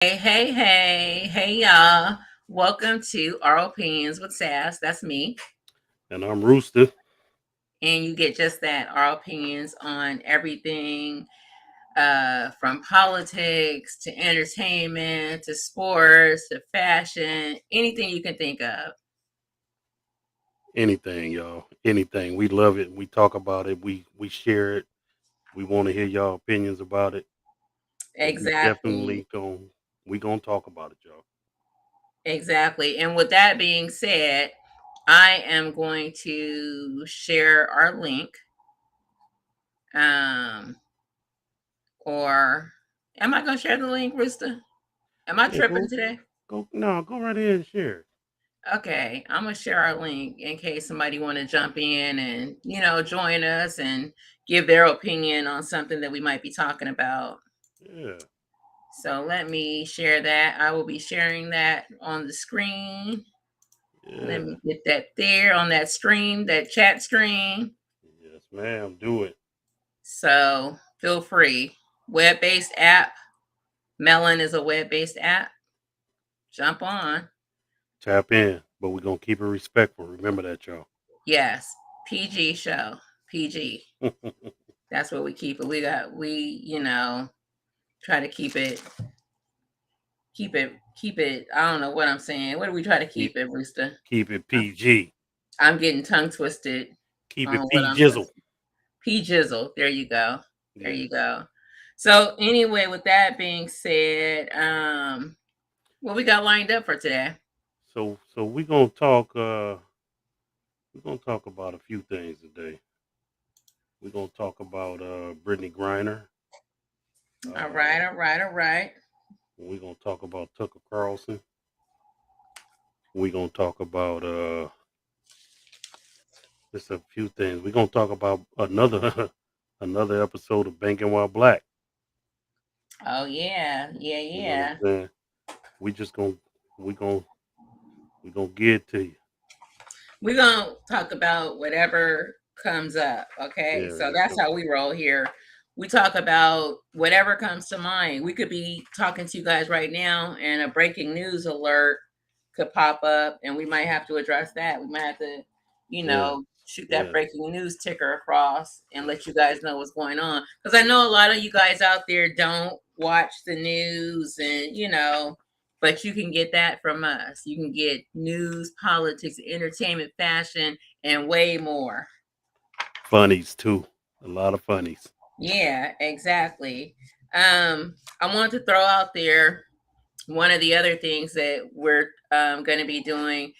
Hey, y'all. Welcome to Our Opinions with Sass. That's me. And I'm Rooster. And you get just that, our opinions on everything from politics to entertainment to sports to fashion, anything you can think of. Anything, y'all. Anything. We love it. We talk about it. We share it. We want to hear y'all opinions about it. So we Exactly. definitely gonna talk about it, y'all. Exactly. And with that being said, I am going to share our link. Um, or am I going to share the link, Rooster? Am I Yeah, tripping today? go right ahead and share it. Okay, I'm gonna share our link in case somebody want to jump in and join us and give their opinion on something that we might be talking about. Yeah, So let me share that. I will be sharing that on the screen. Let yeah. me get that there on that stream, that chat stream. Yes, ma'am. Do it. So feel free. Web-based app. Melon is a web-based app. Jump on. Tap in. But we're gonna keep it respectful. Remember that, y'all. Yes, PG show. PG. That's what we keep it. We try to keep it. I don't know what I'm saying. What do we try to keep keep it, Rooster? keep it I'm, PG. I'm getting tongue twisted Keep on it what P I'm Jizzle. supposed to. P Jizzle. There you go. There you Yes. go. So anyway, with that being said, what we got lined up for today? So we're gonna talk about a few things today. We're gonna talk about Brittany Griner. All Uh, right, all right, all right. we're gonna talk about Tucker Carlson. We're gonna talk about just a few things. We're gonna talk about another another episode of Banking While Black. Oh yeah, yeah, You know what I'm yeah. saying? We just gonna we gonna we gonna get it to you. We're gonna talk about whatever comes up. Okay, Yeah, so that's how we roll here. We talk about whatever comes to mind. We could be talking to you guys right now, and a breaking news alert could pop up, and we might have to address that. We might have to, yeah, shoot that yeah, breaking news ticker across and let you guys know what's going on. Because I know a lot of you guys out there don't watch the news, and but you can get that from us. You can get news, politics, entertainment, fashion, and way more. funnies too. A lot of funnies. Yeah, exactly. I want to throw out there one of the other things that we're going to be doing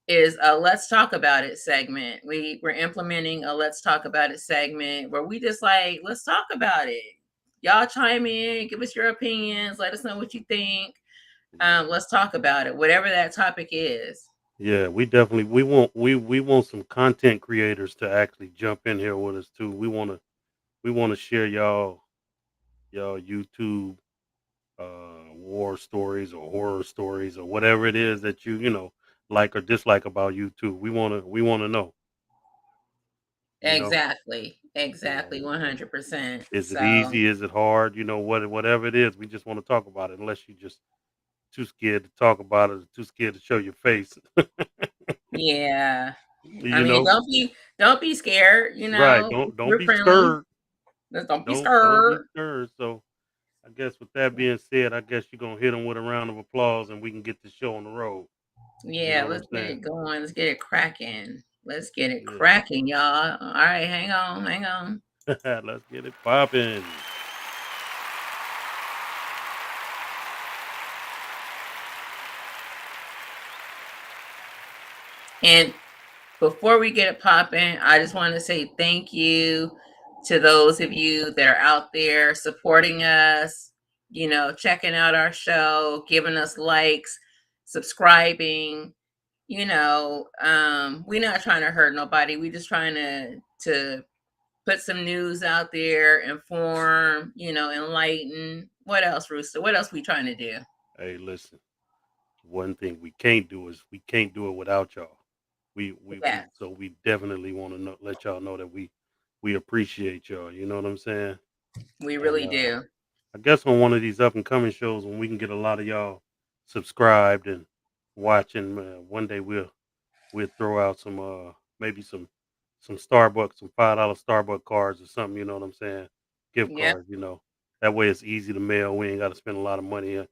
is a let's talk about it segment. We're implementing a let's talk about it segment where we just like let's talk about it. Y'all chime in, give us your opinions, let us know what you think. Yeah, Let's talk about it, whatever that topic is. yeah. We definitely we want some content creators to actually jump in here with us too. We wanna share y'all YouTube war stories or horror stories or whatever it is that you like or dislike about YouTube. We wanna know. You know, Exactly, 100%. is it So easy? Is it hard? Whatever it is, we just want to talk about it. Unless you just too scared to talk about it, or too scared to show your face. yeah, I you mean, know, don't be scared. right? Don't We're be friendly. scared. Just don't be Don't be scared. scared. So I guess with that being said, I guess you're gonna hit them with a round of applause, and we can get the show on the road. You Yeah, know what I'm let's get saying? it going. Let's get it cracking. Let's get it Yeah. cracking, y'all. All right, hang on, hang on. Let's get it popping. And before we get it popping, I just want to say thank you to those of you that are out there supporting us, checking out our show, giving us likes, subscribing. We're not trying to hurt nobody. We just trying to put some news out there, inform, enlighten. What else, Rooster? What else we trying to do? Hey, listen. One thing we can't do is we can't do it without y'all. Yeah, So we definitely want to let y'all know that we appreciate y'all. You know what I'm saying? we And really do. I guess on one of these up and coming shows when we can get a lot of y'all subscribed and watching, one day we'll throw out some maybe some Starbucks, some $5 Starbucks cards or something. You know what I'm saying? Gift Yep, cards. That way it's easy to mail. We ain't got to spend a lot of money. You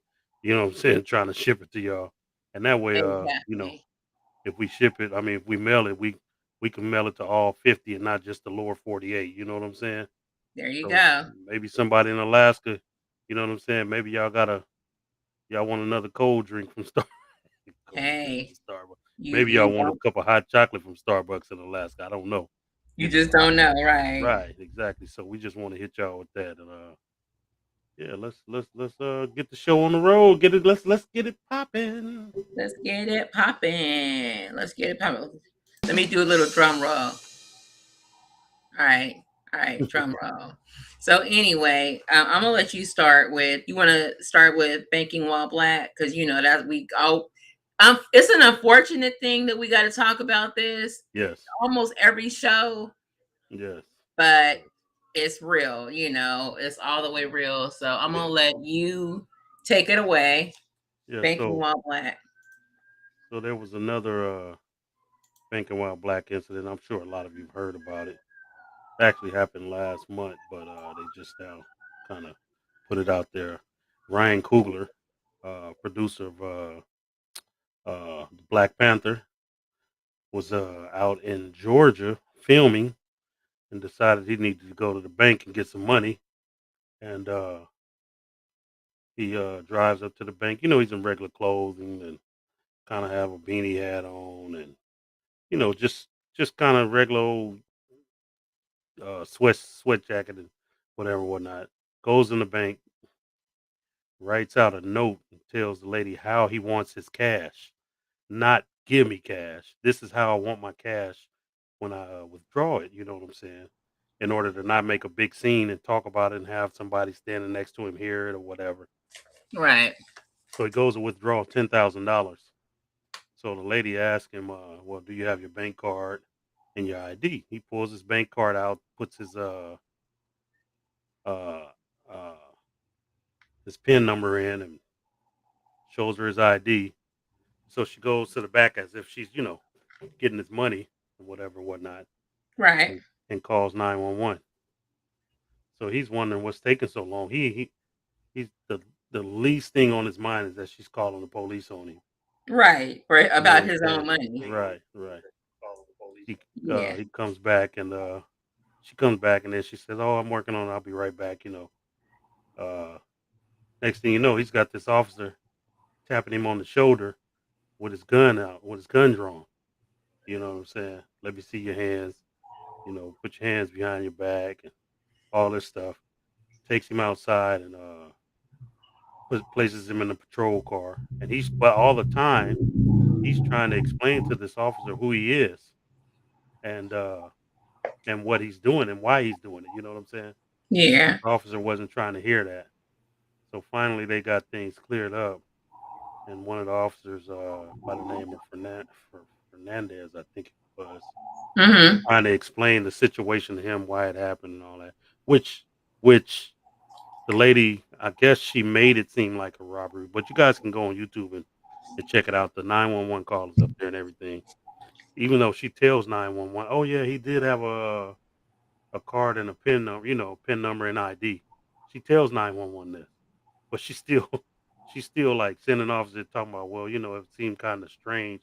know what I'm saying? Trying to ship it to y'all, and that way, exactly. if we ship it, I mean, if we mail it, we can mail it to all 50 and not just the lower 48. You know what I'm saying? There you So go. maybe somebody in Alaska, you know what I'm saying? Maybe y'all want another cold drink from cold drink Hey, from Starbucks. you Maybe y'all you want a don't cup of hot chocolate from Starbucks in Alaska. I don't know. you just I don't know, right? right, exactly. So we just want to hit y'all with that, and yeah, let's get the show on the road. Get it. Let's get it popping. Let's get it popping. Let's get it popping. Let me do a little drum roll. All right. All right. Drum roll. So anyway, I'm gonna let you start with. You want to start with banking while black because you know that we all. It's an unfortunate thing that we got to talk about this Yes, almost every show, yes, but it's real. You know, it's all the way real. So I'm yeah, gonna let you take it away. yeah. Banking while black. So there was another Banking Wild Black incident. I'm sure a lot of you've heard about it. It actually happened last month, but they just now kind of put it out there. Ryan Coogler, producer of Black Panther, was out in Georgia filming and decided he needed to go to the bank and get some money. And he drives up to the bank. He's in regular clothing and kind of have a beanie hat on, and just kind of regular old sweat jacket and whatever whatnot. Goes in the bank, writes out a note, and tells the lady how he wants his cash. Not give me cash. This is how I want my cash when I withdraw it. You know what I'm saying? In order to not make a big scene and talk about it and have somebody standing next to him hear it or whatever. Right. So he goes to withdraw $10,000. So the lady asks him, "Well, do you have your bank card and your ID?" He pulls his bank card out, puts uh, uh, his PIN number in, and shows her his ID. So she goes to the back as if she's, getting his money or whatever, whatnot, Right. and calls 911. So he's wondering what's taking so long. He's the least thing on his mind is that she's calling the police on him. Right. For You know what about I'm his own saying? money. Right, right. Yeah. He comes back and she comes back and then she says, "Oh, I'm working on it. I'll be right back." Uh, Next thing you know, he's got this officer tapping him on the shoulder with his gun out, with his gun drawn. You know what I'm saying? Let me see your hands. Put your hands behind your back and all this stuff. Takes him outside and places him in a patrol car. But all the time he's trying to explain to this officer who he is and uh, and what he's doing and why he's doing it. You know what I'm saying? Yeah. The officer wasn't trying to hear that. So finally, they got things cleared up, and one of the officers, by the name of Fernandez, I think it was Mm-hmm. trying to explain the situation to him, why it happened, and all that. Which, which the lady, I guess she made it seem like a robbery, but you guys can go on YouTube and check it out. The 911 call is up there and everything. Even though she tells 911, "Oh yeah, he did have a card and a pin number, pin number and ID." She tells 911 this, but she still she's still like sending officers talking about, well, it seemed kind of strange.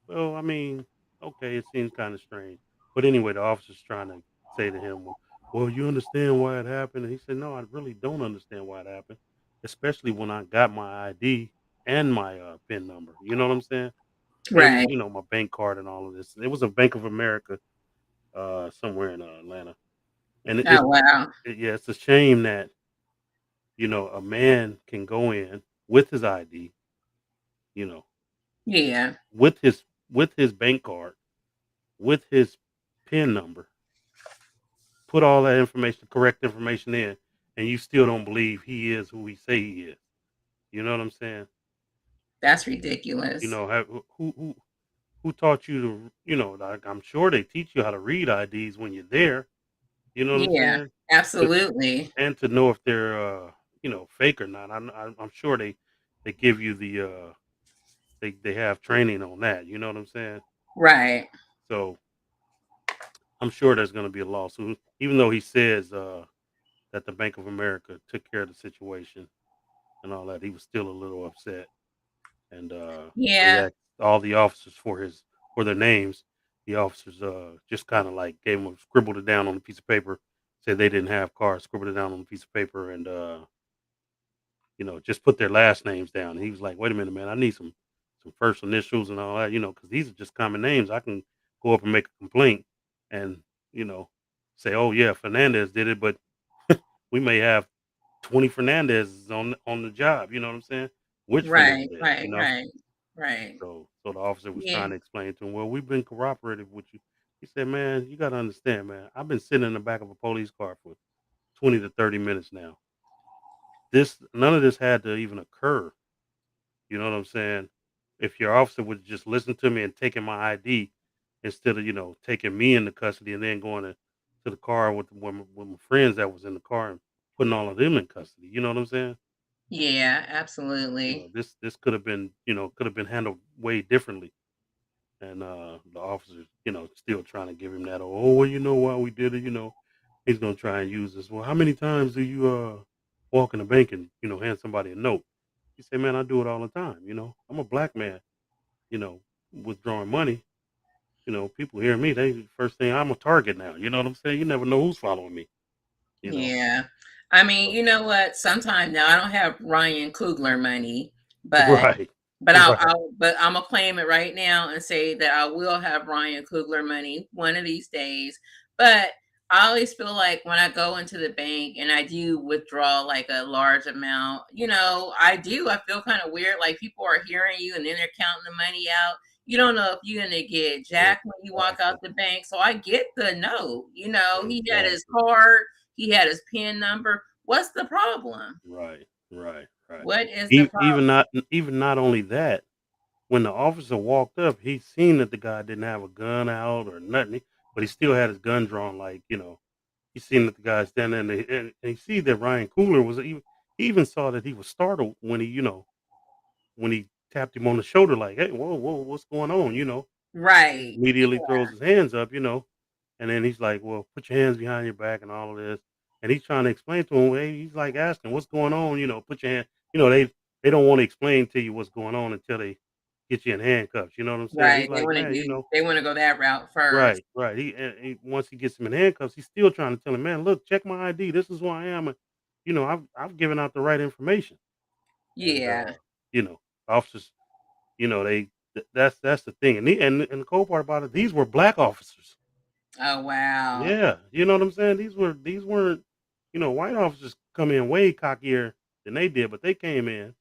Well, I mean, okay, it seems kind of strange. But anyway, the officer's trying to say to him, well, you understand why it happened? And he said, no, I really don't understand why it happened, especially when I got my ID and my PIN number. You know what I'm saying? And, Right. my bank card and all of this. It was a Bank of America somewhere in Atlanta. And Oh wow. yeah, it's a shame that, a man can go in with his ID, you know, Yeah. with his bank card, with his PIN number, put all that information, correct information in, and you still don't believe he is who he say he is. You know what I'm saying? That's ridiculous. Who taught you to, like I'm sure they teach you how to read IDs when you're there. You know what I'm Yeah. saying? To, Absolutely. and to know if they're, fake or not. I'm sure they give you they have training on that. You know what I'm saying? Right. So I'm sure there's going to be a lawsuit, even though he says that the Bank of America took care of the situation and all that. He was still a little upset, and when he Yeah. asked all the officers for their names, the officers just kind of like gave them scribbled it down on a piece of paper, said they didn't have cars, scribbled it down on a piece of paper, and just put their last names down. And he was like, "Wait a minute, man, I need some first initials and all that, because these are just common names. I can go up and make a complaint and you know say, oh yeah, Fernandez did it, but we may have 20 Fernandezes on the job. You know what I'm saying? Which Right. Fernandez? Right. Right. Right. So the officer was Yeah. trying to explain to him, well, we've been cooperative with you. He said, man, you got to understand, man. I've been sitting in the back of a police car for 20 to 30 minutes now. This None of this had to even occur. You know what I'm saying? If your officer would just listen to me and taking my ID instead of taking me into custody and then going to the car with my friends that was in the car and putting all of them in custody. You know what I'm saying? Yeah. Absolutely. This could have been handled way differently. And the officers, still trying to give him that. Oh, well, you know why we did it. He's gonna try and use this. Well, how many times do you walk in a bank and hand somebody a note? He said, man, I do it all the time. I'm a black man. You know, withdrawing money. People hear me. They first thing I'm a target now. You know what I'm saying? You never know who's following me. You know. Yeah. I mean, So, you know what? Sometimes now I don't have Ryan Coogler money, but right, I'll, right, I'm gonna claim it right now and say that I will have Ryan Coogler money one of these days. But I always feel like when I go into the bank and I do withdraw like a large amount, I feel kind of weird. Like people are hearing you and then they're counting the money out. You don't know if you're gonna get jacked when you walk out exactly, the bank. So I get the note. He had his exactly. card, he had his PIN number. What's the problem? Right, right, right. What is the problem? Even not only that. When the officer walked up, he seen that the guy didn't have a gun out or nothing, but he still had his gun drawn. Like he seen that the guy standing there, and he see that Ryan Cooler was even. He even saw that he was startled when when he tapped him on the shoulder, like, "Hey, whoa, whoa, what's going on?" He Right. immediately throws his hands up, and then he's like, "Well, put your hands behind your back and all of this." And he's trying to explain to him. Hey, he's like asking, "What's going on?" Put your hand. They don't want to explain to you what's going on until they get you in handcuffs. You know what I'm saying? He's Right. They like, want to man, do they want to go that route first. right, right. Once he gets him in handcuffs, he's still trying to tell him, man, look, check my ID. This is who I am. And, I've given out the right information. And Yeah. officers, that's the thing. And the cool part about it, these were black officers. Oh wow. Yeah, you know what I'm saying? These weren't, white officers come in way cockier than they did, but they came in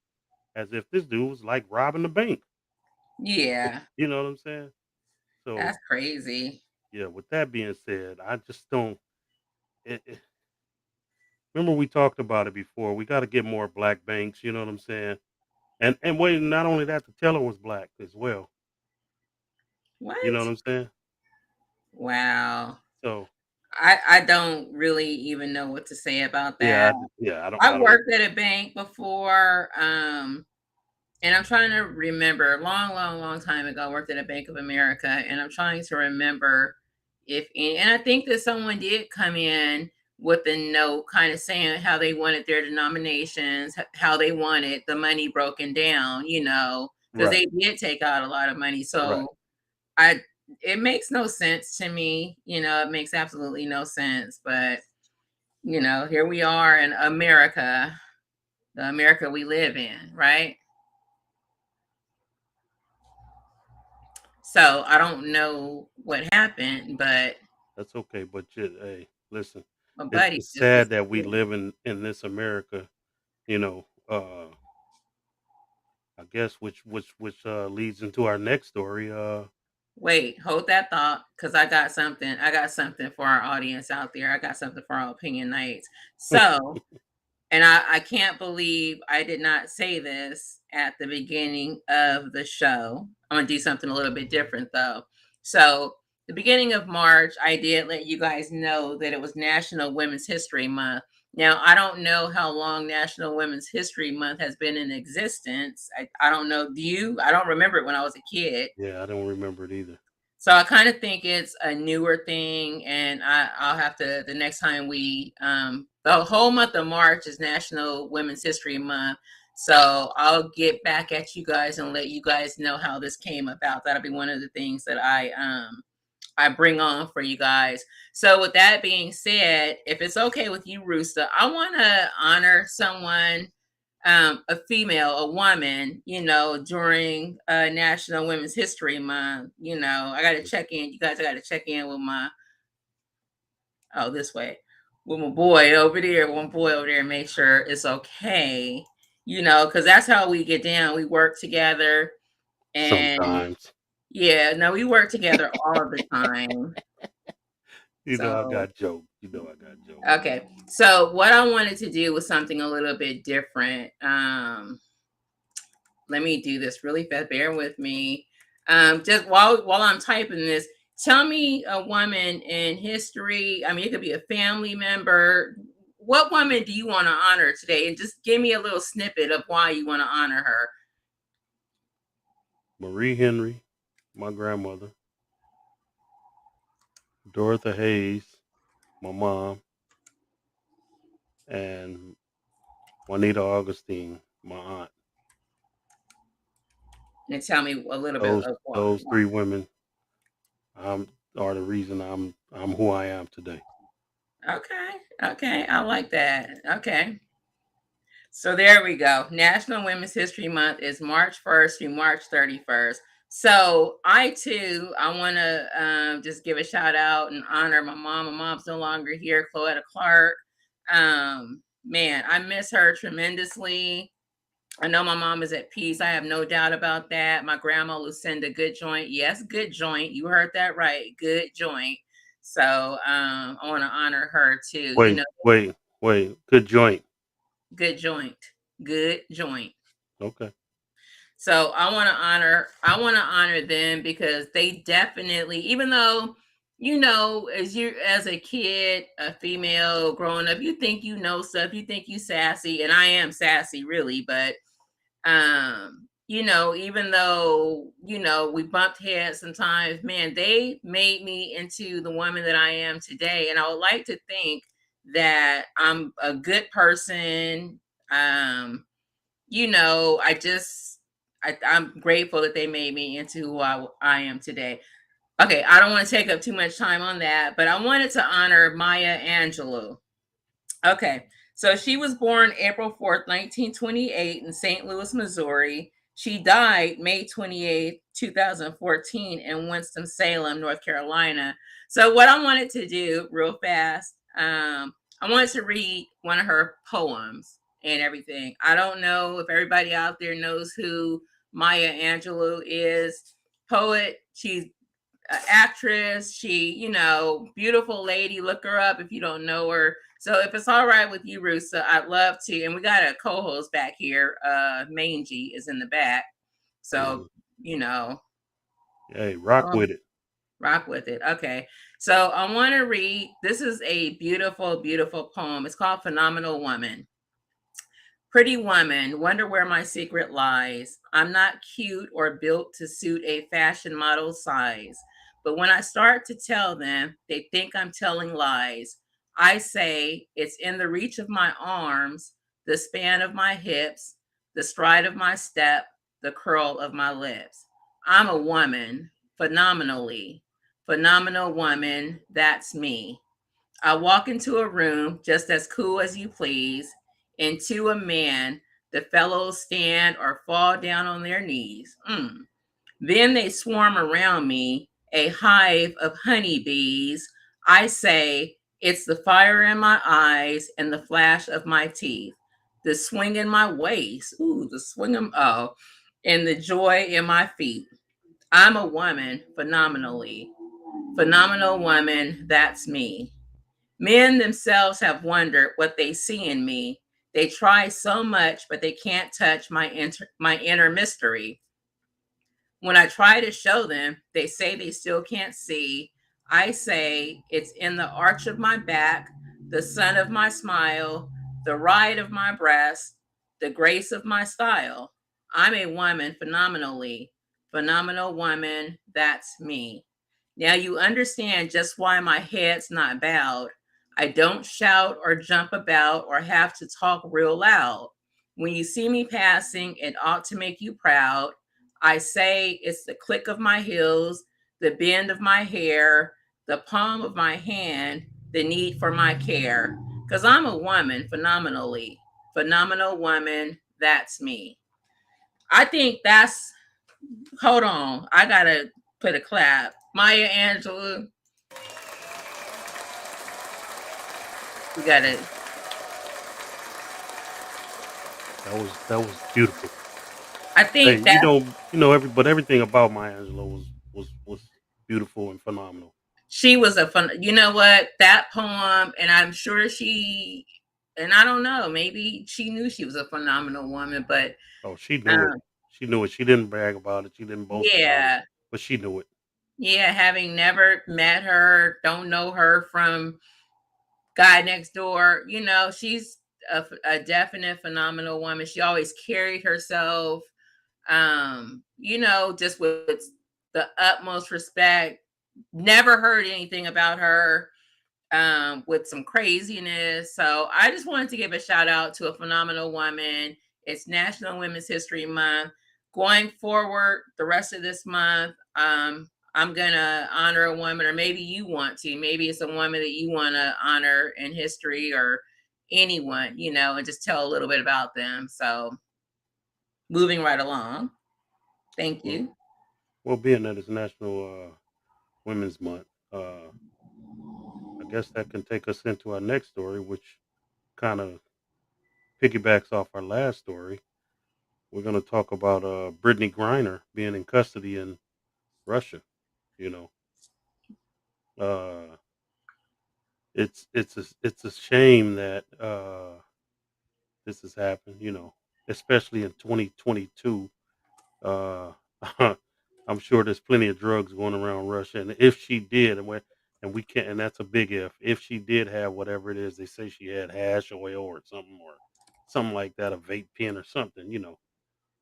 as if this dude was like robbing the bank. Yeah. You know what I'm saying? So That's crazy. yeah, with that being said, I just don't. Remember we talked about it before. We got to get more black banks. You know what I'm saying? And wait, not only that, the teller was black as well. You know what What? I'm saying? Wow. So I don't really even know what to say about yeah, that. yeah, I I don't. worked at a bank before. And I'm trying to remember, long, long, long time ago, I worked at a Bank of America, and I'm trying to remember if any, and I think that someone did come in with a note kind of saying how they wanted their denominations, how they wanted the money broken down, because Right, they did take out a lot of money. right. So it makes no sense to me, it makes absolutely no sense. But, here we are in America, the America we live in, right? So I don't know what happened, but That's okay. But hey, listen, my it's buddy it's just sad that we disappeared. live in this America. You know, I guess which leads into our next story. Wait, hold that thought, because I got something. I got something for our audience out there. I got something for our opinion nights. So, and I can't believe I did not say this at the beginning of the show. I'm gonna do something a little bit different though. So, the beginning of March, I did let you guys know that it was National Women's History Month, Now, I don't know how long National Women's History Month has been in existence. I don't know. Do you? I don't remember it when I was a kid. Yeah, I don't remember it either. So I kind of think it's a newer thing, and I'll have to the next time the whole month of March is National Women's History Month. So I'll get back at you guys and let you guys know how this came about. That'll be one of the things that I bring on for you guys. So with that being said, if it's okay with you, Rooster, I want to honor someone, a female, a woman, during National Women's History Month. I got to check in. You guys, I got to check in with this way, with my boy over there, one boy over there, and make sure it's okay. Because that's how we get down. We work together, and Sometimes, yeah, no, we work together all of the time. I So got jokes. I got jokes. okay. So what I wanted to do was something a little bit different. Let me do this really fast. Bear with me. Just while I'm typing this, tell me a woman in history. I mean, it could be a family member. What woman do you want to honor today? And just give me a little snippet of why you want to honor her. Marie Henry, my grandmother. Dorothy Hayes, my mom, and Juanita Augustine, my aunt. And tell me a little bit Those of why. those three women are the reason I'm who I am today. Okay. Okay. I like that. Okay. So there we go. National Women's History Month is March 1st through March 31st. So I want to just give a shout out and honor my mom. My mom's no longer here, Cloetta Clark. Man, I miss her tremendously. I know my mom is at peace. I have no doubt about that. My grandma, Lucinda Good Joint. Yes, Good Joint. You heard that right. Good Joint. So I want to honor her too. Wait. Good joint. Good Joint. Good Joint. Okay. So I want to honor them because they definitely, even though, as a kid, a female growing up, you think you know stuff, you think you sassy, and I am sassy really, but even though, we bumped heads sometimes, man, they made me into the woman that I am today. And I would like to think that I'm a good person. I'm grateful that they made me into who I am today. Okay, I don't want to take up too much time on that, but I wanted to honor Maya Angelou. Okay, so she was born April 4th, 1928, in St. Louis, Missouri. She died May 28th, 2014, in Winston-Salem, North Carolina. So, what I wanted to do real fast, I wanted to read one of her poems and everything. I don't know if everybody out there knows who Maya Angelou is. Poet, she's an actress. She, beautiful lady. Look her up if you don't know her. So if it's all right with you, Rusa, I'd love to. And we got a co-host back here. Mangy is in the back. So, Mhm. you know, Hey, rock um, with it. rock with it. Okay. So I want to read. This is a beautiful, beautiful poem. It's called Phenomenal Woman. Pretty woman, wonder where my secret lies. I'm not cute or built to suit a fashion model size. But when I start to tell them, they think I'm telling lies. I say it's in the reach of my arms, the span of my hips, the stride of my step, the curl of my lips. I'm a woman, phenomenally. Phenomenal woman, that's me. I walk into a room just as cool as you please, and to a man, the fellows stand or fall down on their knees. Then they swarm around me, a hive of honeybees. I say, it's the fire in my eyes and the flash of my teeth, the swing in my waist, the swing and the joy in my feet. I'm a woman, phenomenally. Phenomenal woman, that's me. Men themselves have wondered what they see in me. They try so much, but they can't touch my inner mystery. When I try to show them, they say they still can't see. I say it's in the arch of my back, the sun of my smile, the ride of my breast, the grace of my style. I'm a woman phenomenally, phenomenal woman. That's me. Now you understand just why my head's not bowed. I don't shout or jump about or have to talk real loud. When you see me passing, it ought to make you proud. I say it's the click of my heels, the bend of my hair, the palm of my hand, the need for my care. Because I'm a woman, phenomenally. Phenomenal woman. That's me. I think that's, hold on. I got to put a clap. Maya Angelou, we got to, That was beautiful. I Hey, think that everything about Maya Angelou was beautiful and phenomenal. she was a fun, you know what? That poem, and I'm sure she, and I don't know, maybe she knew she was a phenomenal woman, but Oh, she knew it. um, She knew it. She didn't brag about it. She didn't boast about it, yeah, but she knew it. yeah, having never met her, don't know her from Guy Next Door, she's a definite phenomenal woman. She always carried herself, just with the utmost respect. Never heard anything about her with some craziness. So I just wanted to give a shout out to a phenomenal woman. It's National Women's History Month. Going forward, the rest of this month, I'm gonna honor a woman, or maybe you want to. Maybe it's a woman that you want to honor in history, or anyone, and just tell a little bit about them. So moving right along. Thank Well, you. well, being that it's National Women's Month, I guess that can take us into our next story, which kind of piggybacks off our last story. We're going to talk about Brittany Griner being in custody in Russia. You know, uh, it's a shame that this has happened. Especially in 2022. Uh, I'm sure there's plenty of drugs going around Russia, and if she did, and we can't, and that's a big if she did have whatever it is, they say she had hash oil or something like that, a vape pen or something.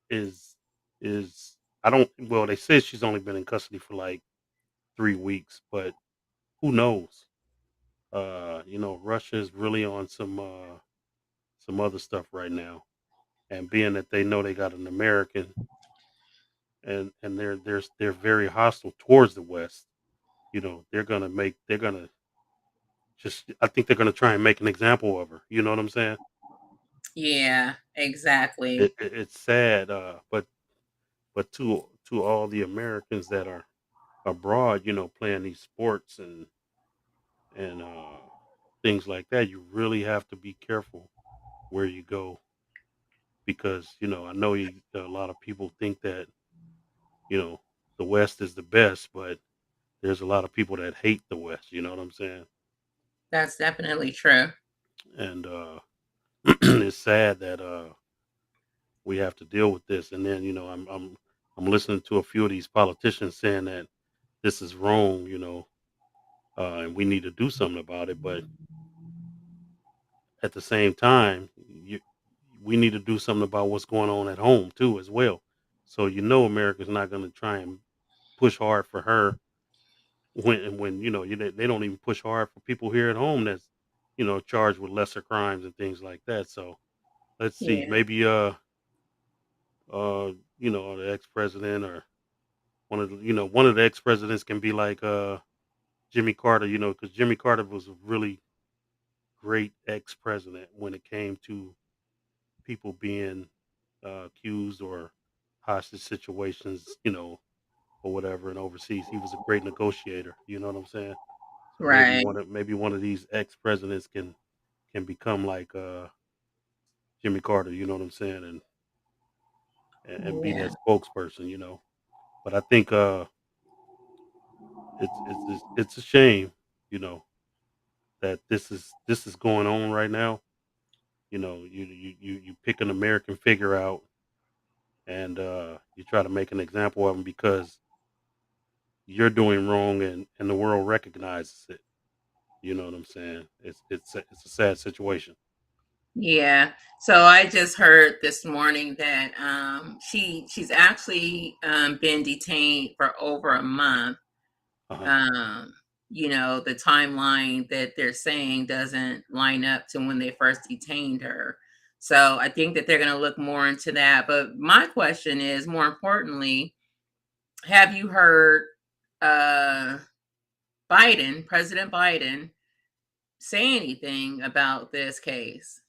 Is is I don't. Well, they said she's only been in custody for like 3 weeks, but who knows? Russia is really on some other stuff right now, and being that they know they got an American and they're very hostile towards the West. They're gonna just I think they're gonna try and make an example of her. You know what I'm saying? Yeah, exactly. It's sad, but to all the Americans that are abroad, playing these sports and things like that, you really have to be careful where you go because I know a lot of people think that you know the West is the best, but there's a lot of people that hate the West. You know what I'm saying? That's definitely true. And it's sad that we have to deal with this. And then I'm listening to a few of these politicians saying that this is wrong, and we need to do something about it. But at the same time, we need to do something about what's going on at home too, as well. So America's not going to try and push hard for her when they don't even push hard for people here at home that's charged with lesser crimes and things like that. So let's see, Yeah. maybe the ex president or one of the ex presidents can be like Jimmy Carter, because Jimmy Carter was a really great ex president when it came to people being accused or hostage situations, or whatever. And overseas, he was a great negotiator. You know what I'm saying? So maybe Right. one of these ex presidents can become like Jimmy Carter. You know what I'm saying? And be Yeah. that spokesperson. But I think it's a shame, you know, that this is going on right now. You pick an American figure out and you try to make an example of him because you're doing wrong and the world recognizes it. You know what I'm saying? It's a sad situation. Yeah. So I just heard this morning that she's actually been detained for over a month. Uh-huh. Um, the timeline that they're saying doesn't line up to when they first detained her. So I think that they're going to look more into that. But my question is, more importantly, have you heard uh, President Biden, say anything about this case?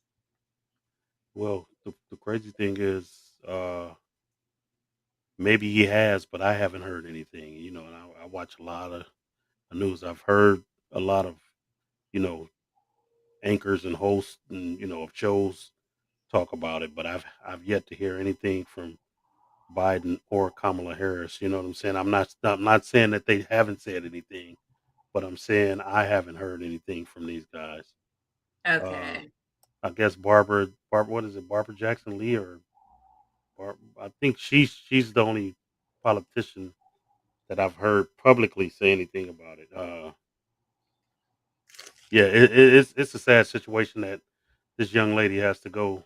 Well, the crazy thing is, maybe he has, but I haven't heard anything. And I watch a lot of news. I've heard a lot of you know anchors and hosts and of shows talk about it, but I've yet to hear anything from Biden or Kamala Harris. You know what I'm saying? I'm not saying that they haven't said anything, but I'm saying I haven't heard anything from these guys. Uh, Okay. I guess what is it, Barbara Jackson Lee or I think she's the only politician that I've heard publicly say anything about it. Yeah, it's a sad situation that this young lady has to go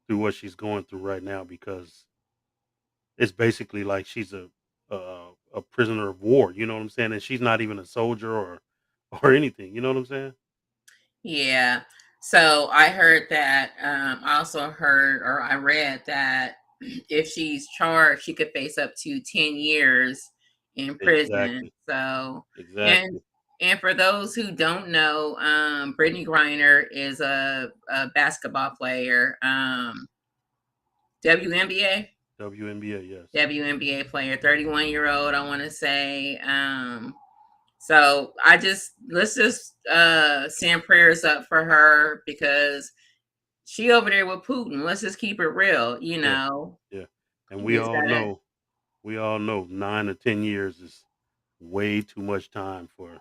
through what she's going through right now because it's basically like she's a prisoner of war. You know what I'm saying? And she's not even a soldier or anything. You know what I'm saying? Yeah. So I heard that. I also heard, or I read that if she's charged, she could face up to 10 years in prison. Exactly. So, and Exactly. and for those who don't know, Brittany Griner is a basketball player, WNBA, WNBA. Yes. WNBA player, 31-year-old, I want to say. So let's just send prayers up for her because she over there with Putin. Let's just keep it real, Yeah. Yeah. And You just gotta we all know 9 or 10 years is way too much time for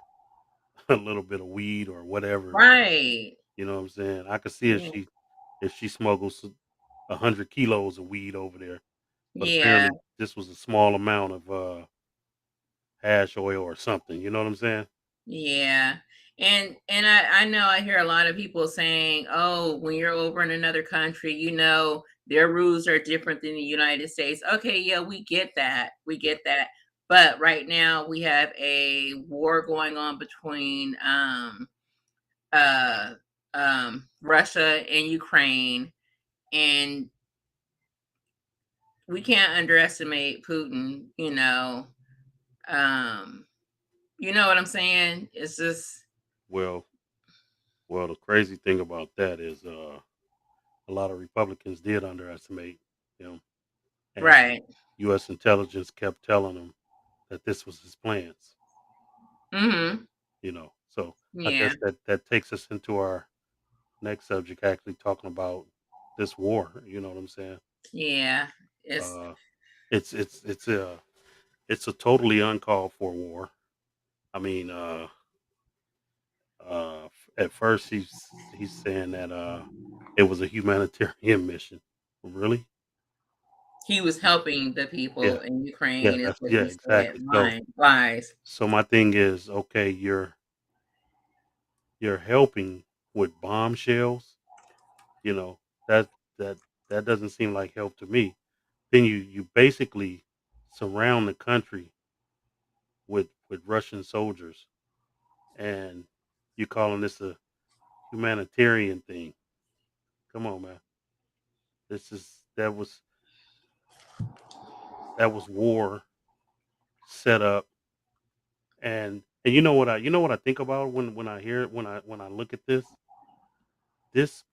a little bit of weed or whatever. right. You know what I'm saying? I could see Yeah. if she smuggles 100 kilos of weed over there, but Yeah. apparently this was a small amount of hash oil or something. You know what I'm saying? Yeah. And I know I hear a lot of people saying, "Oh, when you're over in another country, their rules are different than the United States." Okay, yeah, we get that. We Yeah. get that. But right now we have a war going on between uh Russia and Ukraine, and we can't underestimate Putin, Um you know what I'm saying? It's just Well, the crazy thing about that is a lot of Republicans did underestimate him, and right. U.S. intelligence kept telling them that this was his plans. Mhm. So I Yeah. guess that takes us into our next subject, actually talking about this war. You know what I'm saying? Yeah. It's Uh, it's a totally uncalled for war. I mean, at first he's saying that it was a humanitarian mission. Really? he was helping the Yeah, people in yeah, Ukraine is what yeah, he said. exactly. So Lies. my thing is, okay, you're helping with bombshells. You know that that that doesn't seem like help to me. Then you basically surround the country with Russian soldiers, and you calling this a humanitarian thing. Come on, man. This is that was war set up, and you know what I think about when I hear it, when I look at this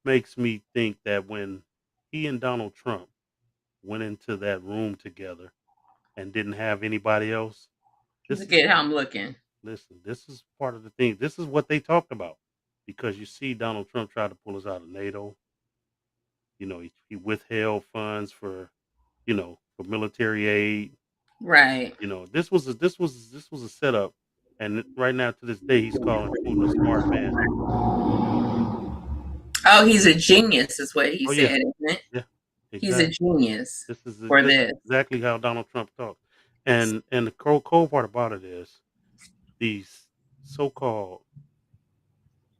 makes me think that when he and Donald Trump went into that room together and didn't have anybody else, this Look is at how I'm looking. listen, this is part of the thing. This is what they talked about because you see Donald Trump tried to pull us out of NATO. He withheld funds for military aid. Right. This was a setup, and right now to this day he's calling Putin a smart man. Oh, he's a genius, is what he Oh yeah, said, isn't it? yeah, He's a exactly. genius This is for this this. is exactly how Donald Trump talks. And the cold part about it is these so-called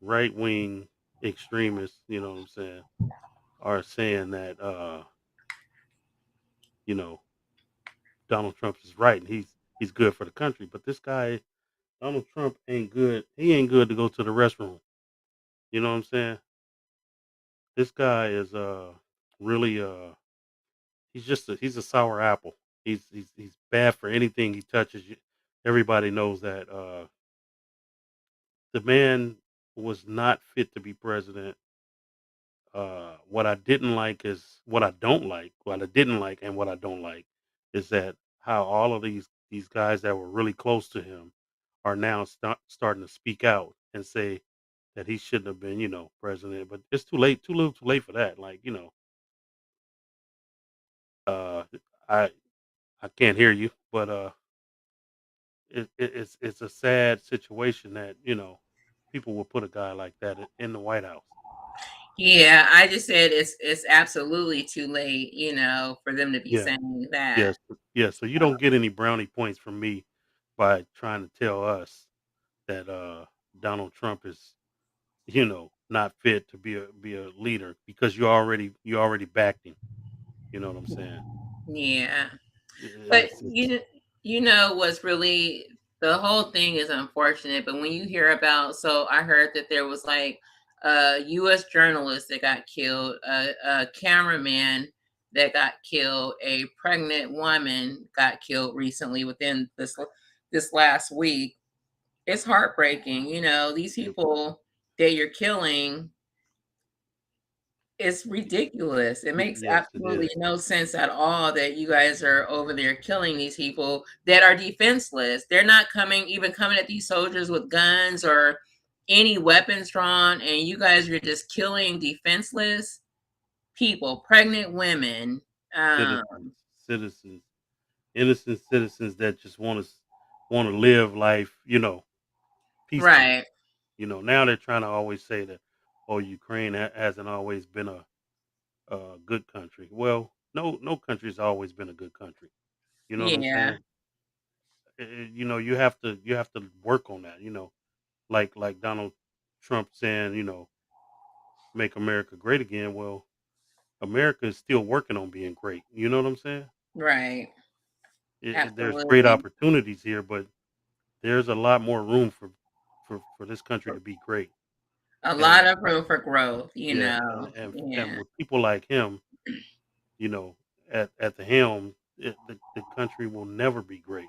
right wing. extremists, you know what I'm saying, are saying that you know, Donald Trump is right and he's good for the country. But this guy, Donald Trump, ain't good. He ain't good to go to the restroom. You know what I'm saying? This guy is really he's a sour apple. He's bad for anything he touches. Everybody knows that the man was not fit to be president. What I didn't like is what I don't like. What I didn't like and what I don't like is that how all of these guys that were really close to him are now starting to speak out and say that he shouldn't have been, president. But it's too late, too little, too late for that. Like, uh, I I can't hear you, but it's a sad situation that people will put a guy like that in the White House. Yeah, I just said it's absolutely too late, for them to be Yeah. saying that. Yes, yeah, so you don't get any brownie points from me by trying to tell us that, Donald Trump is, not fit to be a leader because you already backed him, you know what I'm saying? Yeah. But It's what's really the whole thing is unfortunate, but when you hear about, so I heard that there was like a US journalist that got killed, a cameraman that got killed, a pregnant woman got killed recently within this last week. It's heartbreaking, these it people that you're killing, it's ridiculous. It makes yes, it absolutely is. no sense at all that you guys are over there killing these people that are defenseless. They're not coming at these soldiers with guns or any weapons drawn, and you guys are just killing defenseless people, pregnant women. Citizens citizens, innocent citizens that just wanna live life, peacefully. Right. Now they're trying to always say that, "Oh, Ukraine hasn't always been a good country." Well, no country's always been a good country. You know what I'm Yeah. saying? You have to work on that. Like Donald Trump saying, make America great again. Well, America is still working on being great. You know what I'm saying? Right. There's great Absolutely. opportunities here, but there's a lot more room for this country to be great. A lot And of room for growth, yeah, and Yeah. with people like him, you know, at the helm, the country will never be great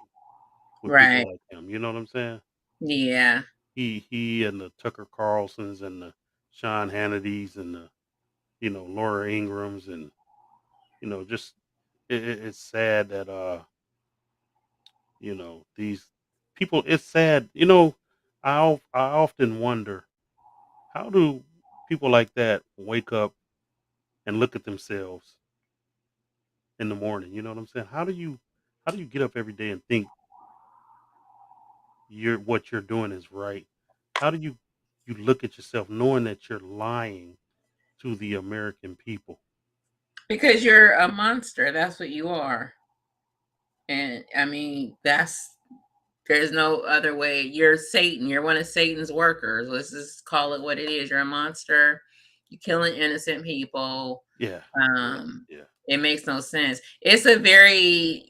with people Right. like him. You know what I'm saying? Yeah. He and the Tucker Carlsons and the Sean Hannitys and the Laura Ingrams and just it's sad that these people. It's sad. I often wonder how do people like that wake up and look at themselves in the morning. You know what I'm saying? How do you get up every day and think what you're doing is right? How do you look at yourself knowing that you're lying to the American people? Because you're a monster. That's what you are. And I mean, there's no other way. You're Satan. You're one of Satan's workers. Let's just call it what it is. You're a monster. You're killing innocent people. Yeah, yeah, Um, yeah, it makes no sense. It's a very,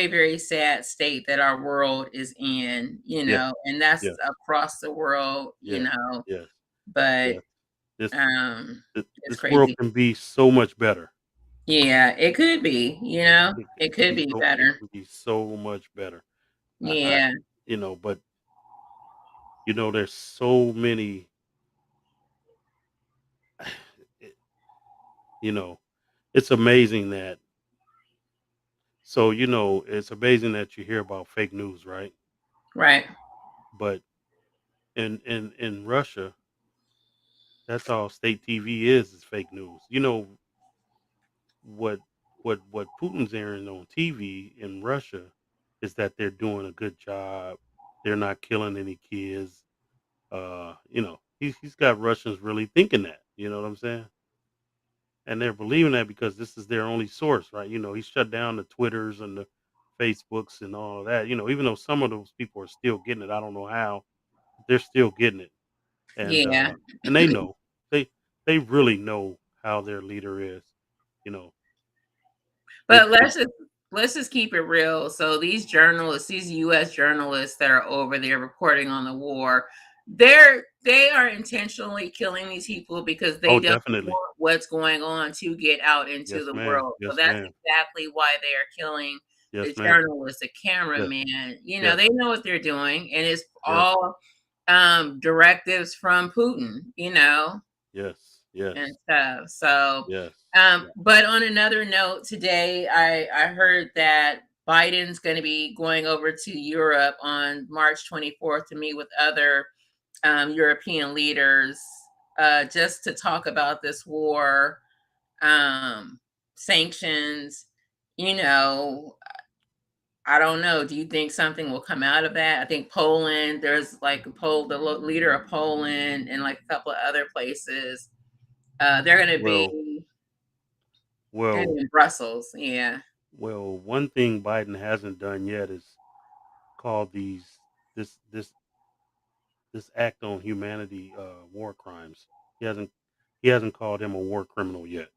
very sad state that our world is in, yeah, and that's yeah, across the world, yeah, yes, but yeah. This it's this world crazy. can be so much better. Yeah, it could be, It it can could be be so it better. can be so much better. I Yeah, but there's so many. it- you know, it's amazing that. So it's amazing that you hear about fake news, right? right. But in Russia, that's all state TV is fake news. What what Putin's airing on TV in Russia is that they're doing a good job. They're not killing any kids. He's got Russians really thinking that. You know what I'm saying? And they're believing that because this is their only source, right? He shut down the Twitters and the Facebooks and all of that. Even though some of those people are still getting it, I don't know how they're still getting it, and Yeah, and they know. they really know how their leader is. You know, But it let's just keep it real. So these journalists, these US journalists that are over there reporting on the war, they are intentionally killing these people because they oh, don't definitely. want what's going on to get out into Yes, the ma'am. world. So Yes, that's ma'am. exactly why they are killing the Yes, ma'am. journalists, the Yes, cameraman. You know, yes, they know what they're doing, and it's yes, all directives from Putin, you know, yes, and yes, stuff. So, yes, yeah. but on another note, today I heard that Biden's going to be going over to Europe on March 24th to meet with other European leaders just to talk about this war, um, sanctions. You know, I don't know. Do you think something will come out of that? I think Poland. There's like the leader of Poland, and like a couple of other places. They're going to Well, be well, in Brussels. Yeah. well. One thing Biden hasn't done yet is called this this this act on humanity war crimes. He hasn't he hasn't called him a war criminal yet.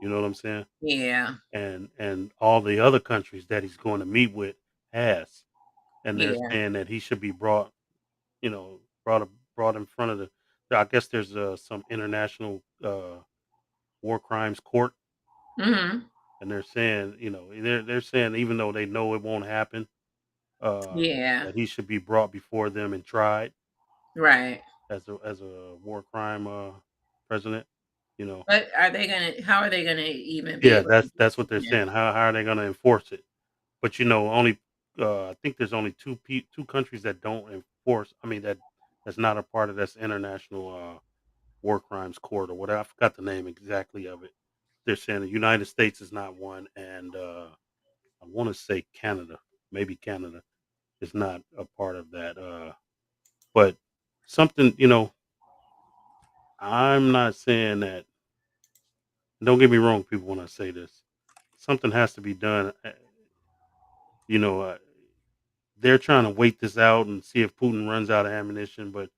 You know what I'm saying? Yeah. And all the other countries that he's going to meet with has, and they're Yeah. saying that he should be brought, you know, brought in front of the. I guess there's some international war crimes court, Mhm. and they're saying, they're saying even though they know it won't happen, Yeah. that he should be brought before them and tried Right. as a war crime president. You know, But are they gonna how are they gonna even be yeah, able to that's what they're yeah. saying. How are they going to enforce it? But only I think there's only two countries that don't enforce. I mean that's not a part of this international war crimes court or whatever. I forgot the name exactly of it. They're saying the United States is not one, and I want to say Canada, maybe Canada is not a part of that. But something, I'm not saying that. Don't get me wrong, people. When I say this, something has to be done. You know, uh, they're trying to wait this out and see if Putin runs out of ammunition. But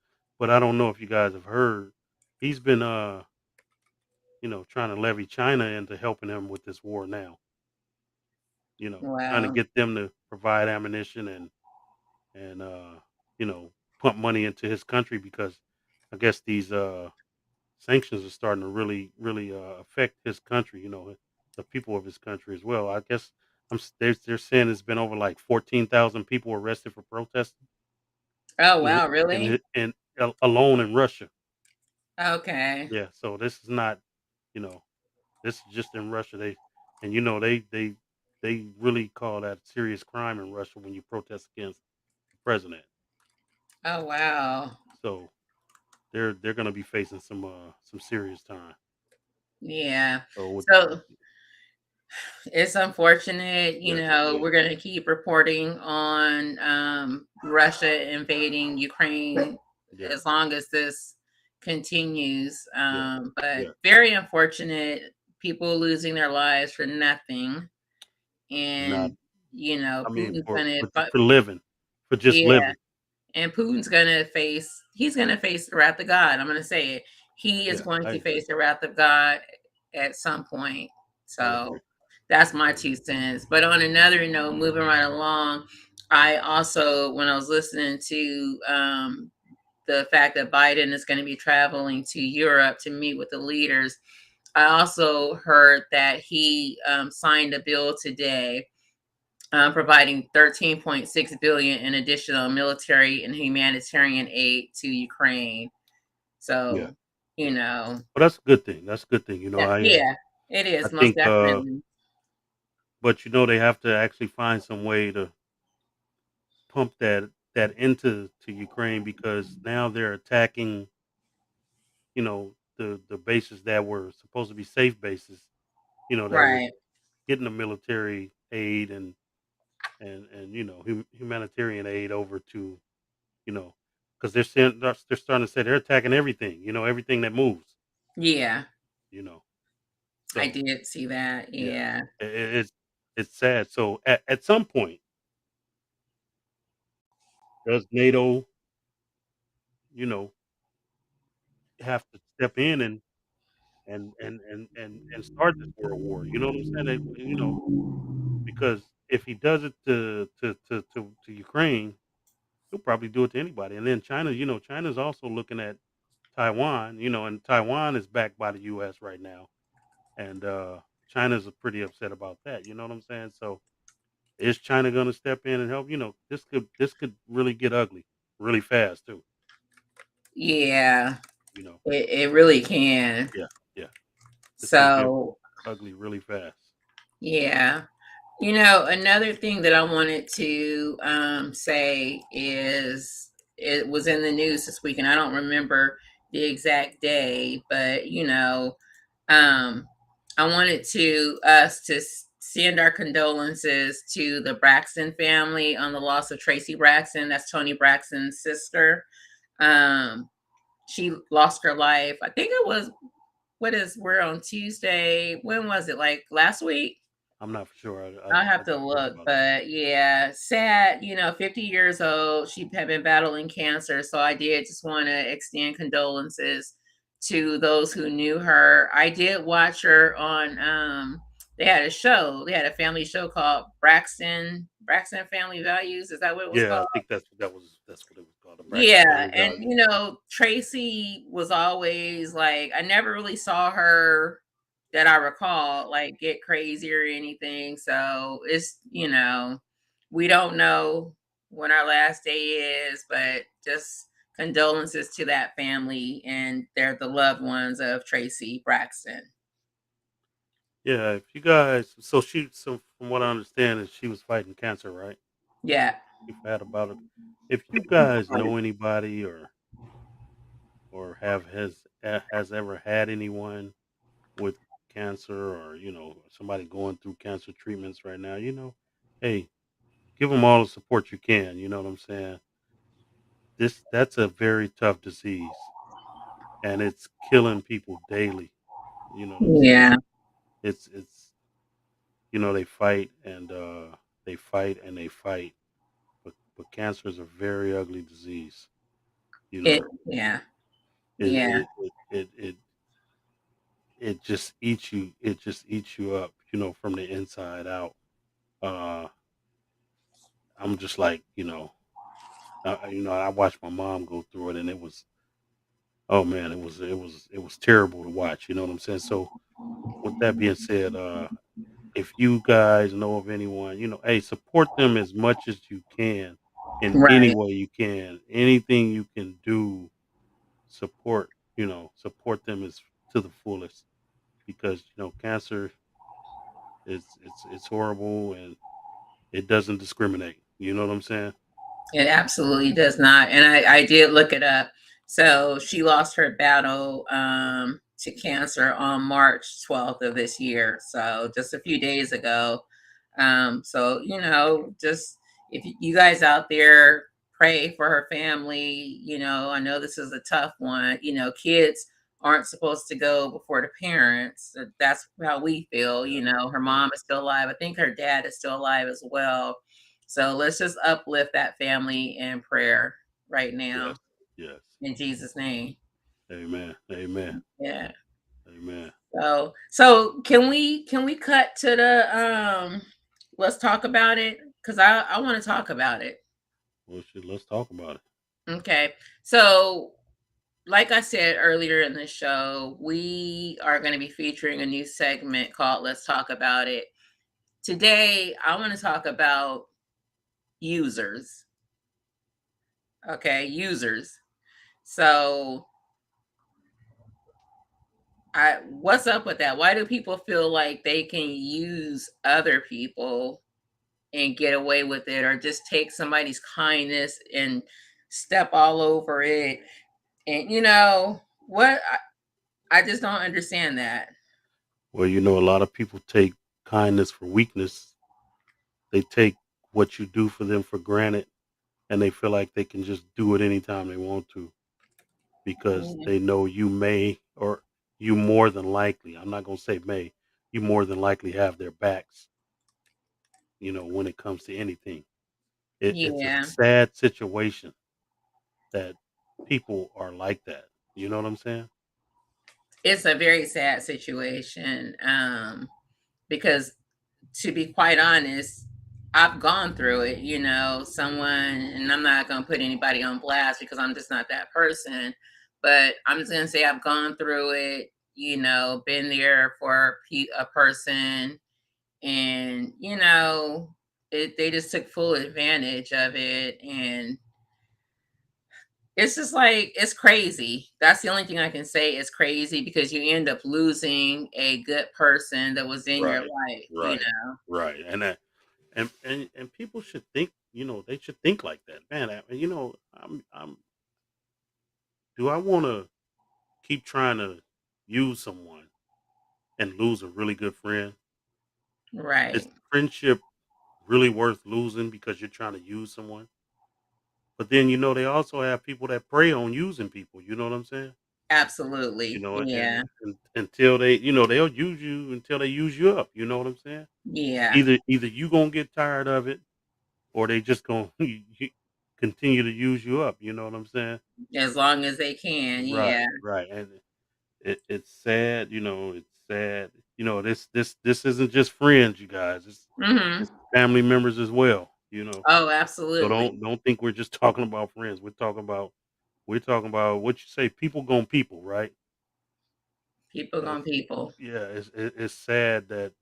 I don't know if you guys have heard, he's been trying to levy China into helping him with this war now. Trying to Wow. get them to provide ammunition and pump money into his country because I guess these sanctions are starting to really affect his country. The people of his country as well. I guess they're saying it's been over like 14,000 people arrested for protesting Oh, in wow, really? alone in Russia. Okay. Yeah, so this is not, you know, this is just in Russia. They really call that serious crime in Russia when you protest against the president. Oh, wow. So they're going to be facing some serious time. Yeah. So with, So it's unfortunate, yes, it we're is. going to keep reporting on Russia invading Ukraine Yes, as long as this continues. yes, But yes. very unfortunate, people losing their lives for nothing. Not, And, I mean, Putin's going to, for living, for just yeah, living. and Putin's he's gonna face the wrath of God. I'm gonna say it. He is Yeah, going I to agree. face the wrath of God at some point. I agree. So that's I my agree. 2 cents. But on another note, moving right along, I also, when I was listening to the fact that Biden is going to be traveling to Europe to meet with the leaders, I also heard that he signed a bill today providing 13.6 billion in additional military and humanitarian aid to Ukraine. Yeah, So, you yeah. know, But that's a good thing. That's a good thing. yeah, yeah, it I is most think, definitely. but they have to actually find some way to pump that into to Ukraine because now they're attacking, the bases that were supposed to be safe bases, that were Right. getting the military aid and humanitarian aid over to, you know, because they're starting to say they're attacking everything, everything that moves, Yeah, you know. I So did see that. yeah, Yeah. it's sad. So at some point, does NATO, you know, have to step in and start this world war. You know what I'm saying? Because if he does it to Ukraine, he'll probably do it to anybody. And then China, China's also looking at Taiwan, and Taiwan is backed by the U.S. right now, and China's pretty upset about that. You know what I'm saying? So is China going to step in and help? This could really get ugly really fast too. Yeah, You know, it really can. yeah, yeah, this could get So, ugly really fast. yeah. Another thing that I wanted to say is it was in the news this week, and I don't remember the exact day, but um, I wanted to us to send our condolences to the Braxton family on the loss of Tracy Braxton. That's Tony Braxton's sister. Um, she lost her life. I think it was we're on Tuesday. When was it? Like last week? I'm not for sure. I'll I have to just heard look, about it. but yeah, sad, 50 years old. She had been battling cancer. So I did just want to extend condolences to those who knew her. I did watch her on they had a show. They had a family show called Braxton Family Values. Is that what it was Yeah, called? I think that's what it was called, the Braxton Yeah, Family and Values. Tracy was always like I never really saw her that I recall like get crazy or anything. So it's, we don't know when our last day is, but just condolences to that family and they're the loved ones of Tracy Braxton. Yeah, if you guys, so from what I understand, is she was fighting cancer, right? Yeah. She had about it. If you guys know anybody or has ever had anyone with cancer, or somebody going through cancer treatments right now, hey, give them all the support you can. You know what I'm saying? That's a very tough disease, and it's killing people daily. You know what I'm saying? Yeah. It's they fight and they fight and they fight, but cancer is a very ugly disease. You It know, yeah. it Yeah. it it it, it it just eats you. It just eats you up. From the inside out. Uh, I'm just like, I watched my mom go through it, and it was, oh man, it was terrible to watch. You know what I'm saying? So with that being said, if you guys know of anyone, hey, support them as much as you can in any Right. way you can. Anything you can do, support them as to the fullest, because cancer it's horrible, and it doesn't discriminate. You know what I'm saying? It absolutely does not. And I did look it up. So she lost her battle to cancer on March 12th of this year. So just a few days ago. So, just if you guys out there pray for her family, I know this is a tough one. Kids aren't supposed to go before the parents. That's how we feel. Yeah, Her yeah, mom is still alive. I think her dad is still alive as well, so let's just uplift that family in prayer right yes, now yes. in Jesus' name. Amen, amen, Yeah. amen. So can we cut to the let's talk about it? Because I want to talk about it. Well, shit, let's talk about it. Okay. So like I said earlier in the show, we are going to be featuring a new segment called Let's Talk About It. Today, I want to talk about users. Okay, users. So what's up with that? Why do people feel like they can use other people and get away with it, or just take somebody's kindness and step all over it? And what? I just don't understand that. Well, a lot of people take kindness for weakness. They take what you do for them for granted, and they feel like they can just do it anytime they want to, because Yeah. they know you may, or you more than likely, I'm not going to say may, you more than likely have their backs, when it comes to anything. It's a Yeah. sad situation that people are like that. You know what I'm saying? It's a very sad situation, because to be quite honest, I've gone through it, someone, and I'm not going to put anybody on blast because I'm just not that person, but I'm just going to say I've gone through it, been there for a person, and, they just took full advantage of it. And it's just like, it's crazy. That's the only thing I can say. It's crazy because you end up losing a good person that was in your Right, life. right, right, and that and people should think, they should think like that, man. Do I want to keep trying to use someone and lose a really good friend? Is Right. the friendship really worth losing because you're trying to use someone? But then they also have people that prey on using people. You know what I'm saying? Absolutely. Yeah. Until they'll use you until they use you up. You know what I'm saying? Yeah. Either you gonna get tired of it, or they just gonna continue to use you up. You know what I'm saying? As long as they can. Right, Yeah. right, and it's sad. It's sad. This isn't just friends, you guys. It's Mhm. family members as well. Oh, So absolutely. don't think we're just talking about friends. We're talking about what you say. People gonna people, right? People It's gonna people. Yeah. It's sad that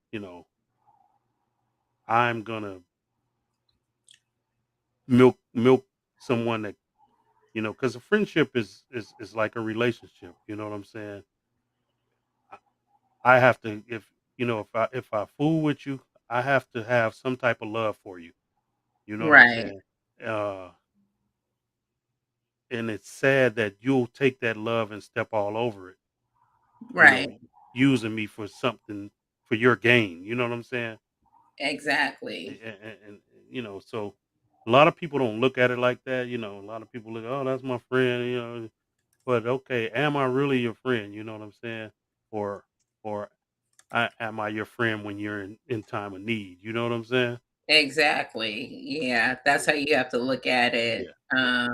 I'm gonna milk someone that because a friendship is like a relationship. You know what I'm saying? I, I have to if I fool with you, I have to have some type of love for you. You know what I'm Right. saying? Uh, and it's sad that you'll take that love and step all over it. You Right. know, using me for something for your gain. You know what I'm saying? Exactly. So a lot of people don't look at it like that. A lot of people look, oh, that's my friend. But okay, am I really your friend? You know what I'm saying? Or or am I your friend when you're in time of need? You know what I'm saying? Exactly. Yeah. That's how you have to look at it. Yeah, yeah,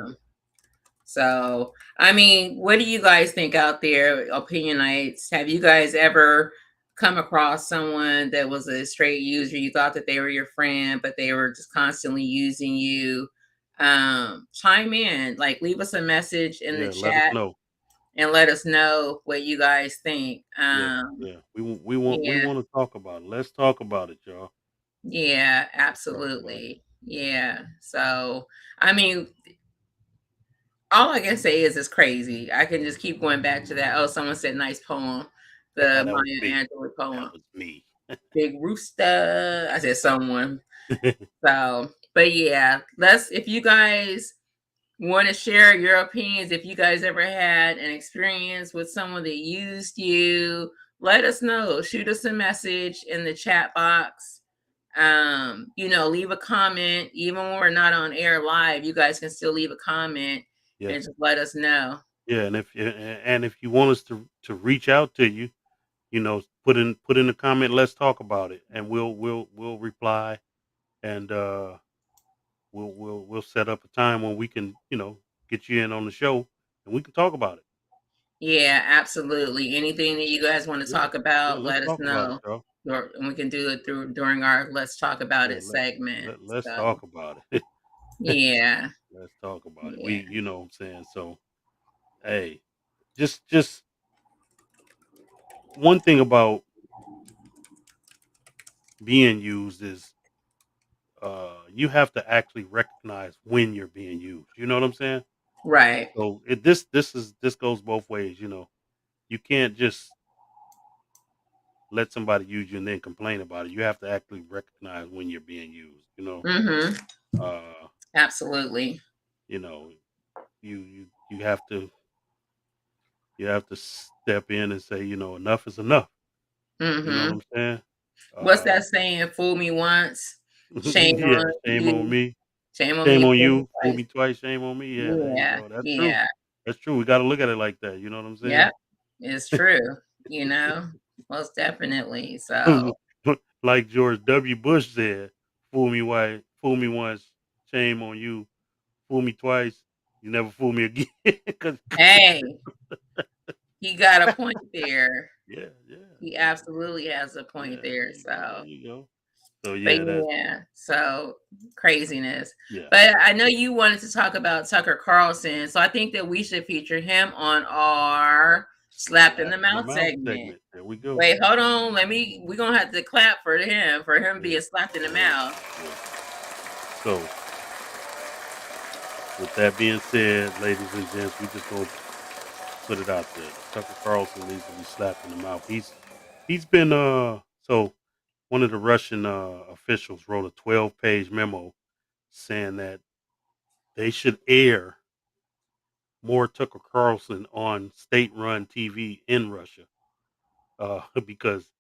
So, I mean, what do you guys think out there, opinionites? Have you guys ever come across someone that was a straight user? You thought that they were your friend, but they were just constantly using you. Chime in, like leave us a message in the yeah. Let us chat know. and let us know what you guys think. Yeah, yeah. We Yeah, want to talk about it. Let's talk about it, y'all. yeah, Talk about it. absolutely. Yeah. So, I mean, all I can say is it's crazy. I can just keep going back to that. Oh, someone said nice poem, the That was me. Maya Angelou That poem. was me. Big Rooster. I said someone. So, but yeah, let's if you guys want to share your opinions, if you guys ever had an experience with someone that used you, let us know. Shoot us a message in the chat box. Leave a comment. Even when we're not on air live, you guys can still leave a comment Yeah, and just let us know. yeah. And if you want us to reach out to you, put in the comment. Let's talk about it, and we'll reply, and we'll set up a time when we can get you in on the show, and we can talk about it. Yeah, absolutely. Anything that you guys want to Yeah, talk yeah. about, Let's let us talk about it, know. y'all. And we can do it during our Let's Talk About Yeah, It segment. let's So talk about it. yeah, Let's talk about it. yeah, You know what I'm saying. So, hey, just one thing about being used is you have to actually recognize when you're being used. You know what I'm saying? right, So this goes both ways. You can't just let somebody use you and then complain about it. You have to actually recognize when you're being used. mm-hmm, Uh, absolutely, you know, you have to step in and say, enough is enough. You know what mm-hmm. I'm saying? What's Uh, that saying? Fool me once, shame yeah, on shame on you. me. Shame on Shame me, on fool me you. Fool twice. me twice. Shame on me. Yeah, there you Yeah, go. That's true. yeah, That's true. We got to look at it like that. You know what I'm saying? yep, it's true. Most definitely. So, Like George W. Bush said, fool me once, shame on you. Fool me twice, you never fool me again. 'Cause hey, he got a point there. Yeah, yeah, He yeah, absolutely has a point yeah. there. There So, you go. So but yeah, that's yeah, so craziness. yeah. But I know you wanted to talk about Tucker Carlson, so I think that we should feature him on our slapped in Slap the in the mouth mouth segment. segment. There we go. Wait, hold on. We're gonna have to clap for him Yeah, being slapped in the yeah, mouth. yeah. So with that being said, ladies and gents, we just gonna put it out there. Tucker Carlson needs to be slapped in the mouth. He's been so one of the Russian officials wrote a 12-page memo saying that they should air more Tucker Carlson on state-run TV in Russia, because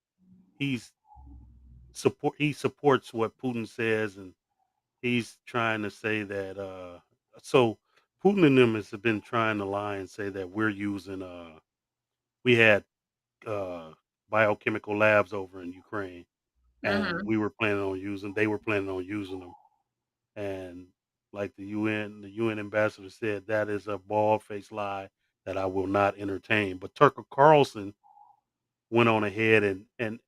he's he supports what Putin says, and he's trying to say that so Putin and them has been trying to lie and say that we're using we had uh biochemical labs over in Ukraine, and Mm-hmm. we were planning on using they were planning on using them, and like the UN ambassador said, that is a bald-faced lie that I will not entertain. But Tucker Carlson went on ahead and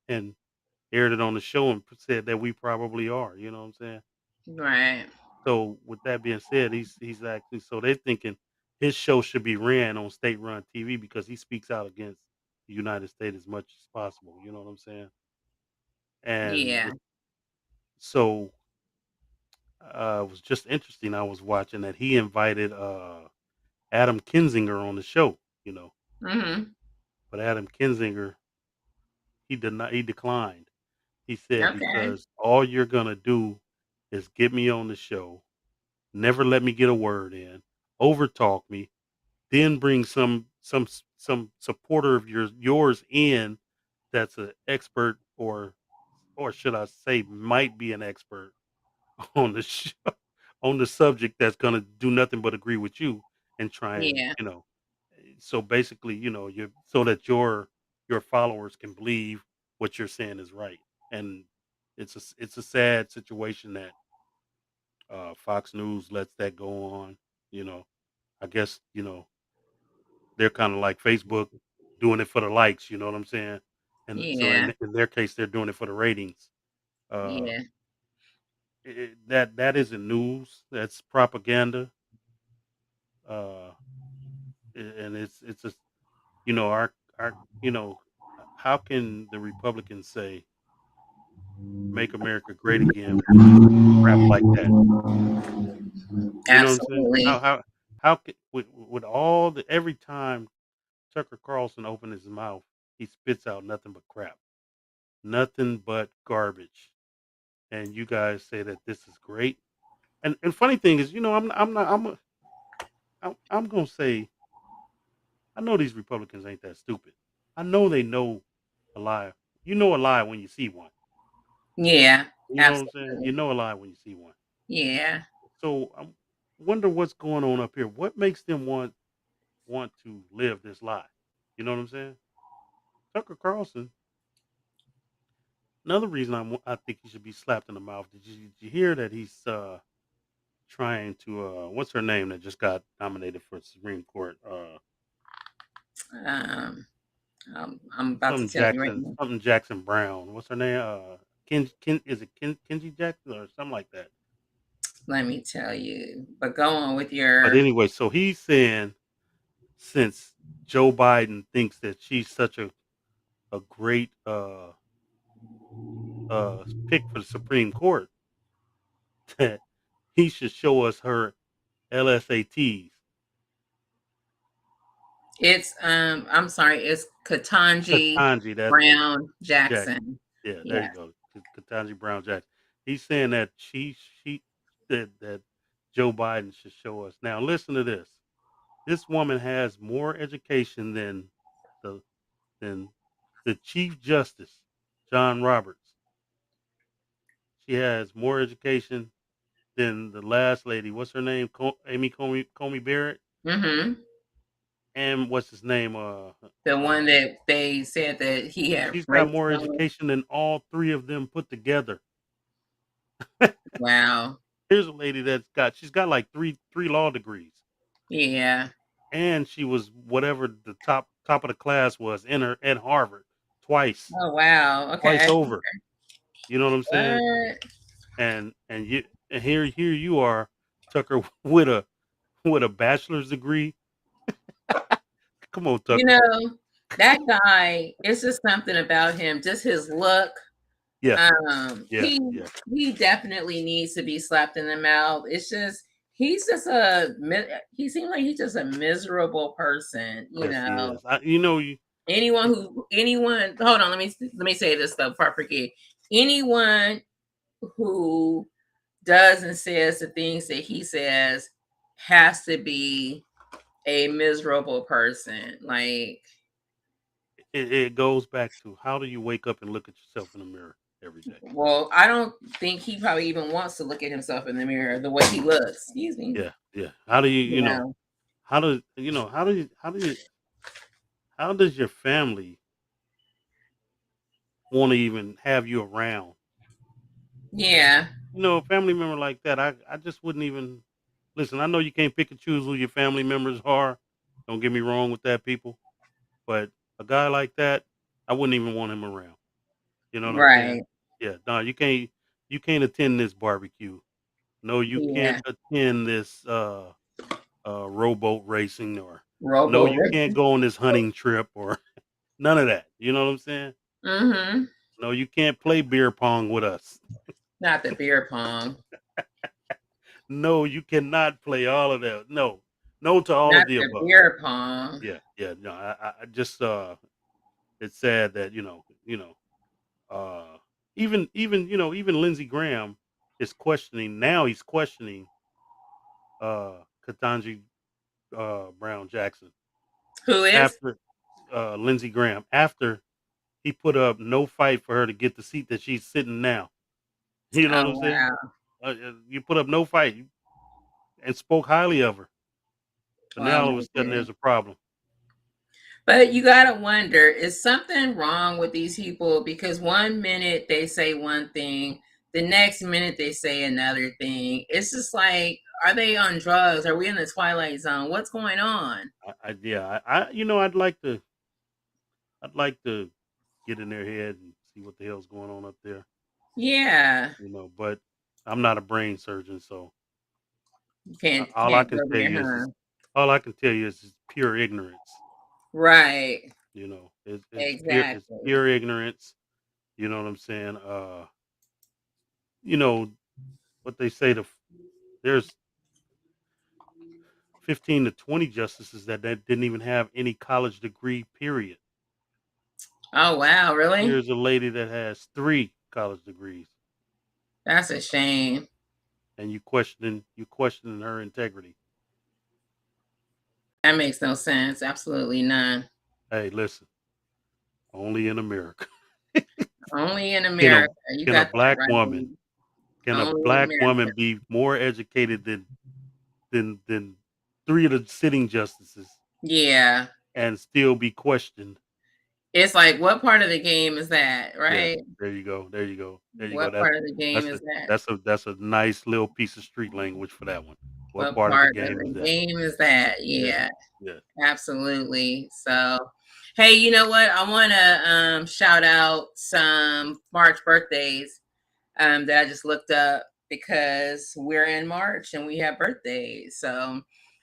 aired it on the show and said that we probably are. You know what I'm saying? Right. So with that being said, he's actually so they're thinking his show should be ran on state-run TV because he speaks out against the United States as much as possible. You know what I'm saying? And Yeah. with so it was just interesting. I was watching that he invited Adam Kinzinger on the show. You know, Mm-hmm. but Adam Kinzinger he declined. He said Okay. because all you're gonna do is get me on the show, never let me get a word in, overtalk me, then bring some supporter of yours in that's an expert or should I say might be an expert on the show, on the subject that's gonna do nothing but agree with you and try and Yeah. so basically you so that your followers can believe what you're saying is right, and it's a sad situation that Fox News lets that go on. You know, I guess they're kind of like Facebook doing it for the likes, you know what I'm saying? And so Yeah. in their case, they're doing it for the ratings. Uh, Yeah. that isn't news. That's propaganda. Uh, and it's just our how can the Republicans say "Make America Great Again" with crap like that? You know what I'm saying? Absolutely. How with all the every time Tucker Carlson opens his mouth, he spits out nothing but crap, nothing but garbage. And you guys say that this is great. And funny thing is, I'm not I'm gonna say I know these Republicans ain't that stupid. I know they know a lie. You know a lie when you see one. Yeah. You know what I'm saying? You Absolutely. know a lie when you see one. Yeah. So I wonder what's going on up here. What makes them want to live this lie? You know what I'm saying? Tucker Carlson. Another reason I think he should be slapped in the mouth. Did you hear that he's trying to what's her name that just got nominated for Supreme Court? Um, I'm about to tell you right now. Something Jackson Brown. What's her name? Ken is it Kenji Jackson or something like that? Let me tell you. But go on with But your. anyway, so he's saying since Joe Biden thinks that she's such a great pick for the Supreme Court, that he should show us her LSATs. It's I'm sorry. It's Katanji Katanji, that's it. Brown Jackson. Jackson. Yeah, there you Yes. go. Katanji Brown Jackson. He's saying that she said that Joe Biden should show us. Now listen to this. This woman has more education the than the Chief Justice, John Roberts. She has more education than the last lady. What's her name? Amy Comey Barrett. Mm-hmm. And what's his name? The one Uh, that they said that he had she's got raped more someone. education than all three of them put together. Wow. Here's a lady she's got like three law degrees, Yeah. and she was whatever the top. top of the class was in her at Harvard twice, Oh wow. twice Okay. over. You know what I'm saying? What? And you and here you are, Tucker, with a bachelor's degree. Come on, You Tucker. know, that guy, it's just something about him, just his look. Yeah, Um, yeah, he yeah. he definitely needs to be slapped in the mouth. It's just he seems like he's just a miserable person, you Yes, he know. is. You know you. Anyone hold on, let me say this stuff before I forget. Anyone who does and says the things that he says has to be a miserable person. Like, It goes back to how do you wake up and look at yourself in the mirror every day? well, I don't think he probably even wants to look at himself in the mirror the way he looks. Excuse me. Yeah, yeah. How do you You know. how does how does your family want to even have you around? Yeah. A family member like that, I just wouldn't even listen. I know you can't pick and choose who your family members are. Don't get me wrong with that, people. But a guy like that, I wouldn't even want him around. You know what I'm saying? Right. Yeah, no, you can't attend this barbecue. No, you Yeah. can't attend this rowboat racing, or no, Robo you can't go on this hunting trip, or none of that. You know what I'm saying? Mm-hmm. No, you can't play beer pong with us. Not the beer pong. No, you cannot play all of that. No, no to all Not of the the above. beer pong. Yeah, yeah. No, I just it's sad that uh, even Lindsey Graham is questioning now. He's questioning Ketanji Brown Jackson Who is? after Lindsey Graham after he put up no fight for her to get the seat that she's sitting now. You know what Oh I'm saying? wow. You put up no fight and spoke highly of her, but Oh now all of my a sudden goodness. there's a problem. But you gotta wonder, is something wrong with these people? Because one minute they say one thing, the next minute they say another thing. It's just like, are they on drugs? Are we in the twilight zone? What's going on? Yeah, I'd like to get in their head and see what the hell's going on up there. Yeah. But I'm not a brain surgeon, so You all I can't can go tell there, you huh? all I can tell you is pure ignorance. Right. It's Exactly. pure ignorance. You know what I'm saying? You know what they say there's 15 to 20 justices that didn't even have any college degree. Period. Oh wow, really? Here's a lady that has 3 college degrees, That's a shame. and you questioning her integrity. That makes no sense. Absolutely none. Hey, listen, only in America. Only in Can a America. You can a got that black right. woman can a Only in black America. woman be more educated than 3 of the sitting justices Yeah. and still be questioned? It's like, what part of the game is that, Yeah, right? there you go. There you go. There you go. What part of the game That's is a that? that's a nice little piece of street language for that one. What What part of the part of game is the that? game is that? Yeah, Yeah, yeah. absolutely. So, hey, you know what? I want to shout out some March birthdays that I just looked up because we're in March and we have birthdays. So,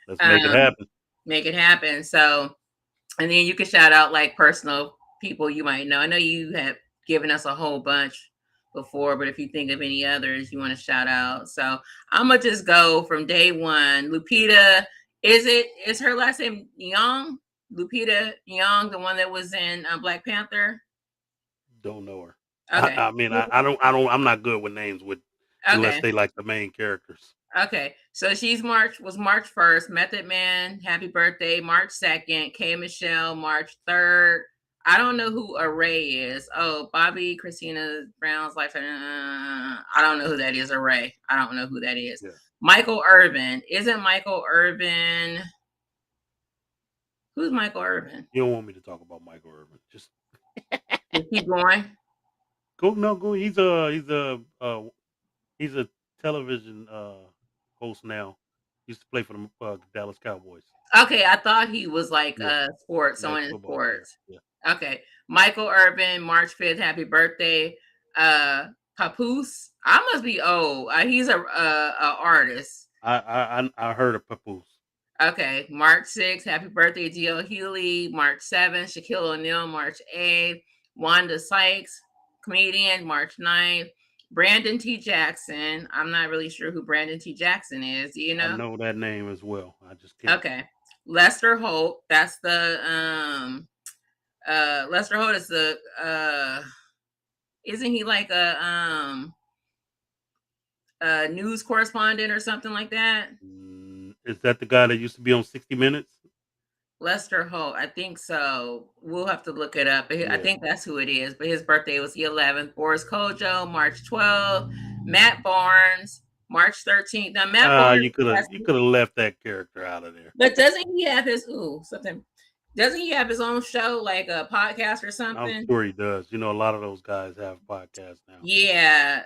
Let's make it um, happen. make it happen. So, and then you can shout out like personal people you might know. I know you have given us a whole bunch before, but if you think of any others you want to shout out. So I'm gonna just go from day one. Lupita, is her last name Young? Lupita Young, the one that was in Black Panther? Don't know her. Okay. I mean, I don't. I'm not good with names with unless Okay. they like the main characters. Okay, so she's March 1st. Method Man, happy birthday, March 2nd. K Michelle, March 3rd. I don't know who Array is. Oh, Bobby Christina Brown's life. I don't know who that is. Array. I don't know who that is. Yeah, Michael Irvin. Isn't Michael Irvin? Who's Michael Irvin? you don't want me to talk about Michael Irvin. Just Just keep going. go. No, go. He's a television host now. Used to play for the Dallas Cowboys. Okay, I thought he was like Yeah, sports, like someone in football player. sports. Yeah, Okay. Michael Urban, March 5th, happy birthday. Papoose. I must be old. He's a artist. I heard of Papoose. Okay. March 6th, happy birthday, D.L. Hewley. March 7th, Shaquille O'Neal. March 8th, Wanda Sykes, comedian. March 9th, Brandon T. Jackson. I'm not really sure who Brandon T. Jackson is. Do you I know? know that name as well. I just can't. Okay. Lester Holt. That's the Lester Holt is the isn't he like a news correspondent or something like that? Is that the guy that used to be on 60 Minutes? Lester Holt, I think so. We'll have to look it up. I Yeah. think that's who it is. But his birthday was the 11th. Boris Kojo, March 12th. Matt Barnes, March 13th. Now Matt Ah, Barnes you could have has, left that character out of there. but doesn't he have his something? Doesn't he have his own show, like a podcast or I'm something? sure he does. You know, a lot of those guys have podcasts now. Yeah,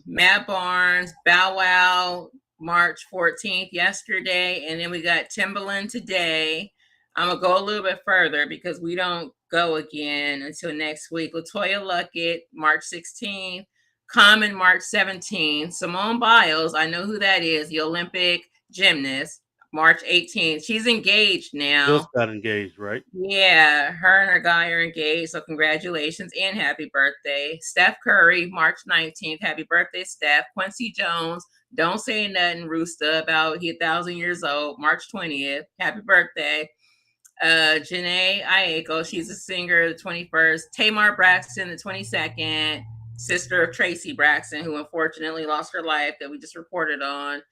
Matt Barnes, Bow Wow, March 14th, yesterday, and then we got Timbaland today. I'm gonna go a little bit further because we don't go again until next week. Latoya Luckett, March 16th, Common, March 17th, Simone Biles, I know who that is, the Olympic gymnast, March 18th. She's engaged now. Just got engaged, right? Yeah, her and her guy are engaged. So congratulations and happy birthday. Steph Curry, March 19th. Happy birthday, Steph. Quincy Jones, don't say nothing, Roosta, about he 1,000 years old, March 20th. Happy birthday. Janae Aiko, she's a singer, the 21st. Tamar Braxton, the 22nd. Sister of Tracy Braxton, who unfortunately lost her life that we just reported on.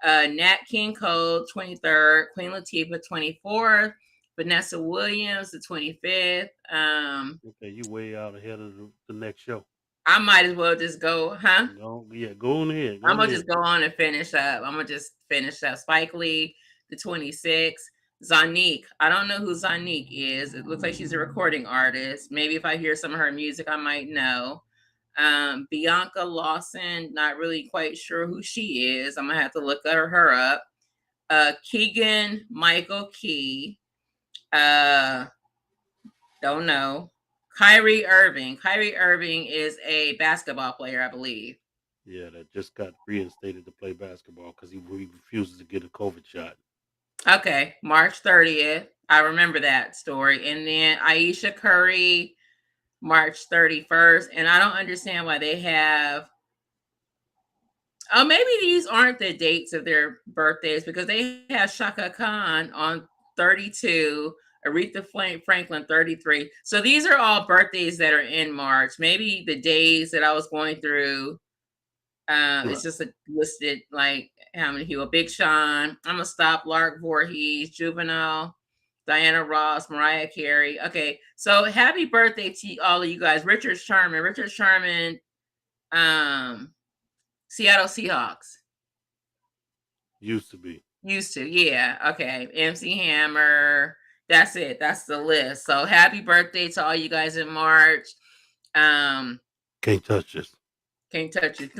Nat King Cole, 23rd, Queen Latifah, 24th, Vanessa Williams, the 25th. Okay, you way out ahead of the next show. I might as well just go, huh? No, yeah, go on ahead. Go I'm on gonna ahead. just go on and finish up. I'm gonna just finish up. Spike Lee, the 26th. Zanique. I don't know who Zanique is. It looks like she's a recording artist. Maybe if I hear some of her music, I might know. Bianca Lawson, not really quite sure who she is. I'm gonna have to look her up. Keegan Michael Key. Uh, don't know. Kyrie Irving. Kyrie Irving is a basketball player, I believe. Yeah, that just got reinstated to play basketball because he refuses to get a COVID shot. Okay, March 30th. I remember that story. And then Aisha Curry, March 31st. And I don't understand why they have. Oh, maybe these aren't the dates of their birthdays because they have Shaka Khan on 32, Aretha Franklin 33. So these are all birthdays that are in March. Maybe the days that I was going through, it's Right. just listed like how many people. Big Sean, I'm gonna stop. Lark Voorhees, Juvenile, Diana Ross, Mariah Carey. Okay, so happy birthday to all of you guys. Richard Sherman. Richard Sherman, um, Seattle Seahawks. Used to be. Used to, yeah. Okay. MC Hammer. That's it. That's the list. So happy birthday to all you guys in March. Um, Can't touch this. can't touch it.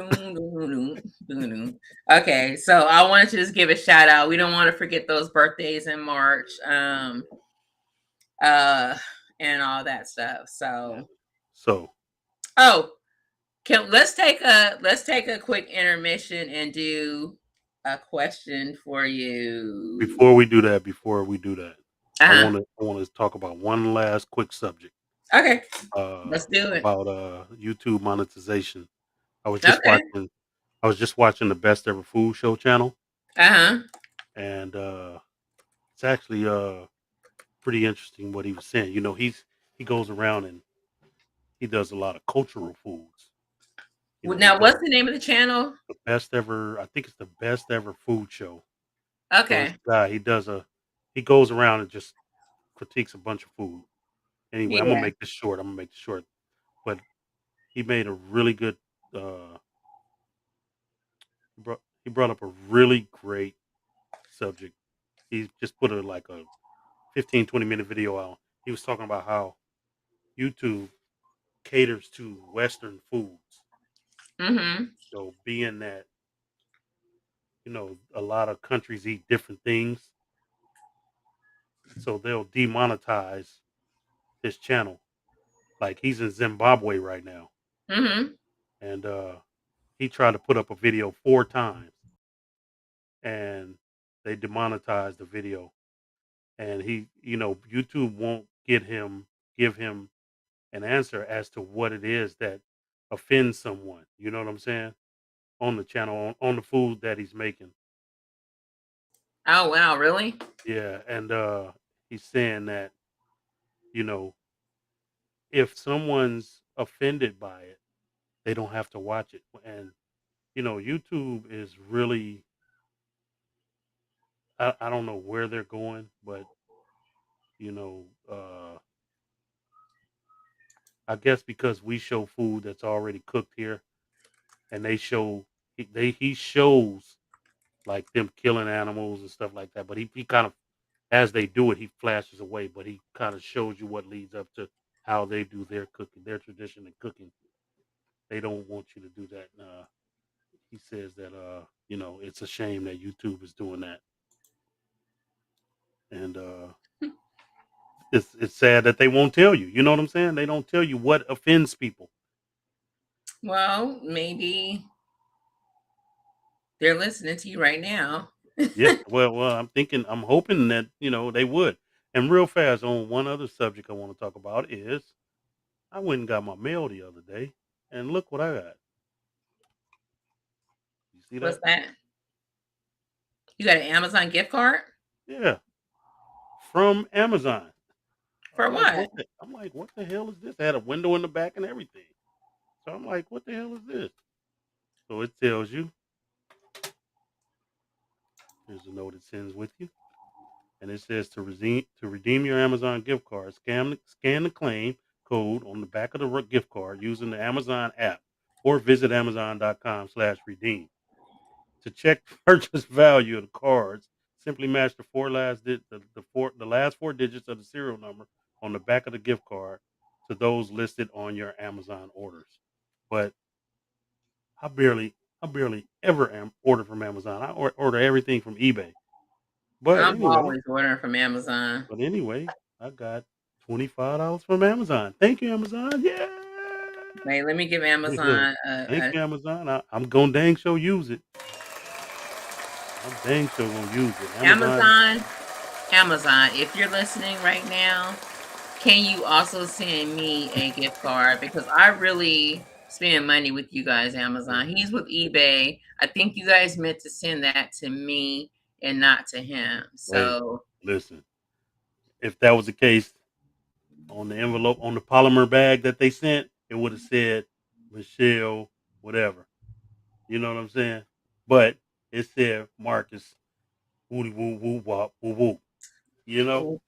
Okay, so I wanted to just give a shout out. We don't want to forget those birthdays in March. Uh and all that stuff. Yeah. So So oh, let's take a quick intermission and do a question for you. before we do that, Uh-huh. I want to talk about one last quick subject. Okay. Let's do it. About YouTube monetization. I was just Okay. watching. I was just watching the Best Ever Food Show channel, Uh-huh. and it's actually pretty interesting what he was saying. You know, he goes around and he does a lot of cultural foods. You know, he Now, does what's the name of the channel? the best ever. I think it's the Best Ever Food Show. So this Okay. guy, he goes around and just critiques a bunch of food. Anyway, I'm gonna Yeah. make this short. I'm gonna make this short. But he made a really good. Uh, he brought up a really great subject. He just put like a 15, 20-minute video out. He was talking about how YouTube caters to Western foods. Mm-hmm. So being that a lot of countries eat different things, so they'll demonetize his channel. Like he's in Zimbabwe right now, Mm-hmm. and he tried to put up a video 4 times, and they demonetized the video. And YouTube won't give him an answer as to what it is that offends someone. You know what I'm saying? On the channel, on the food that he's making. Oh wow, really? Yeah, and he's saying that you know if someone's offended by it, they don't have to watch it. And YouTube is really, I don't know where they're going, but you know, uh, I guess because we show food that's already cooked here, and he shows like them killing animals and stuff like that. But he kind of, as they do it, he flashes away, but he kind of shows you what leads up to how they do their cooking, their tradition in cooking. They don't want you to do that. He says that it's a shame that YouTube is doing that, and it's sad that they won't tell you. You know what I'm saying? They don't tell you what offends people. Well, maybe they're listening to you right now. Yeah, well, I'm hoping that they would. And real fast on one other subject I want to talk about is I went and got my mail the other day, and look what I got. You see What's that? that? You got an Amazon gift card? Yeah, from Amazon. For what? I'm like, what the hell is this? It had a window in the back and everything. So I'm like, what the hell is this? So it tells you. Here's a note it sends with you, and it says to redeem your Amazon gift card, scan the claim code on the back of the gift card using the Amazon app, or visit Amazon.com/redeem. To check purchase value of the cards, simply match the last four digits of the serial number on the back of the gift card to those listed on your Amazon orders. But I barely ever order from Amazon. I order everything from eBay. But I'm anyway, always ordering from Amazon. but anyway, I got $25 from Amazon. Thank you, Amazon. Yeah. Wait, let me give Amazon Thank you, Amazon. I'm gonna dang sure use it. I'm dang sure gonna use it. Amazon. Amazon. Amazon. If you're listening right now, can you also send me a gift card? Because I really spend money with you guys, Amazon. He's with eBay. I think you guys meant to send that to me and not to him. Hey, So listen. If that was the case, on the envelope, on the polymer bag that they sent, it would have said Michelle, whatever. You know what I'm saying? But it said Marcus, woody woo woo wop woo woo. You know?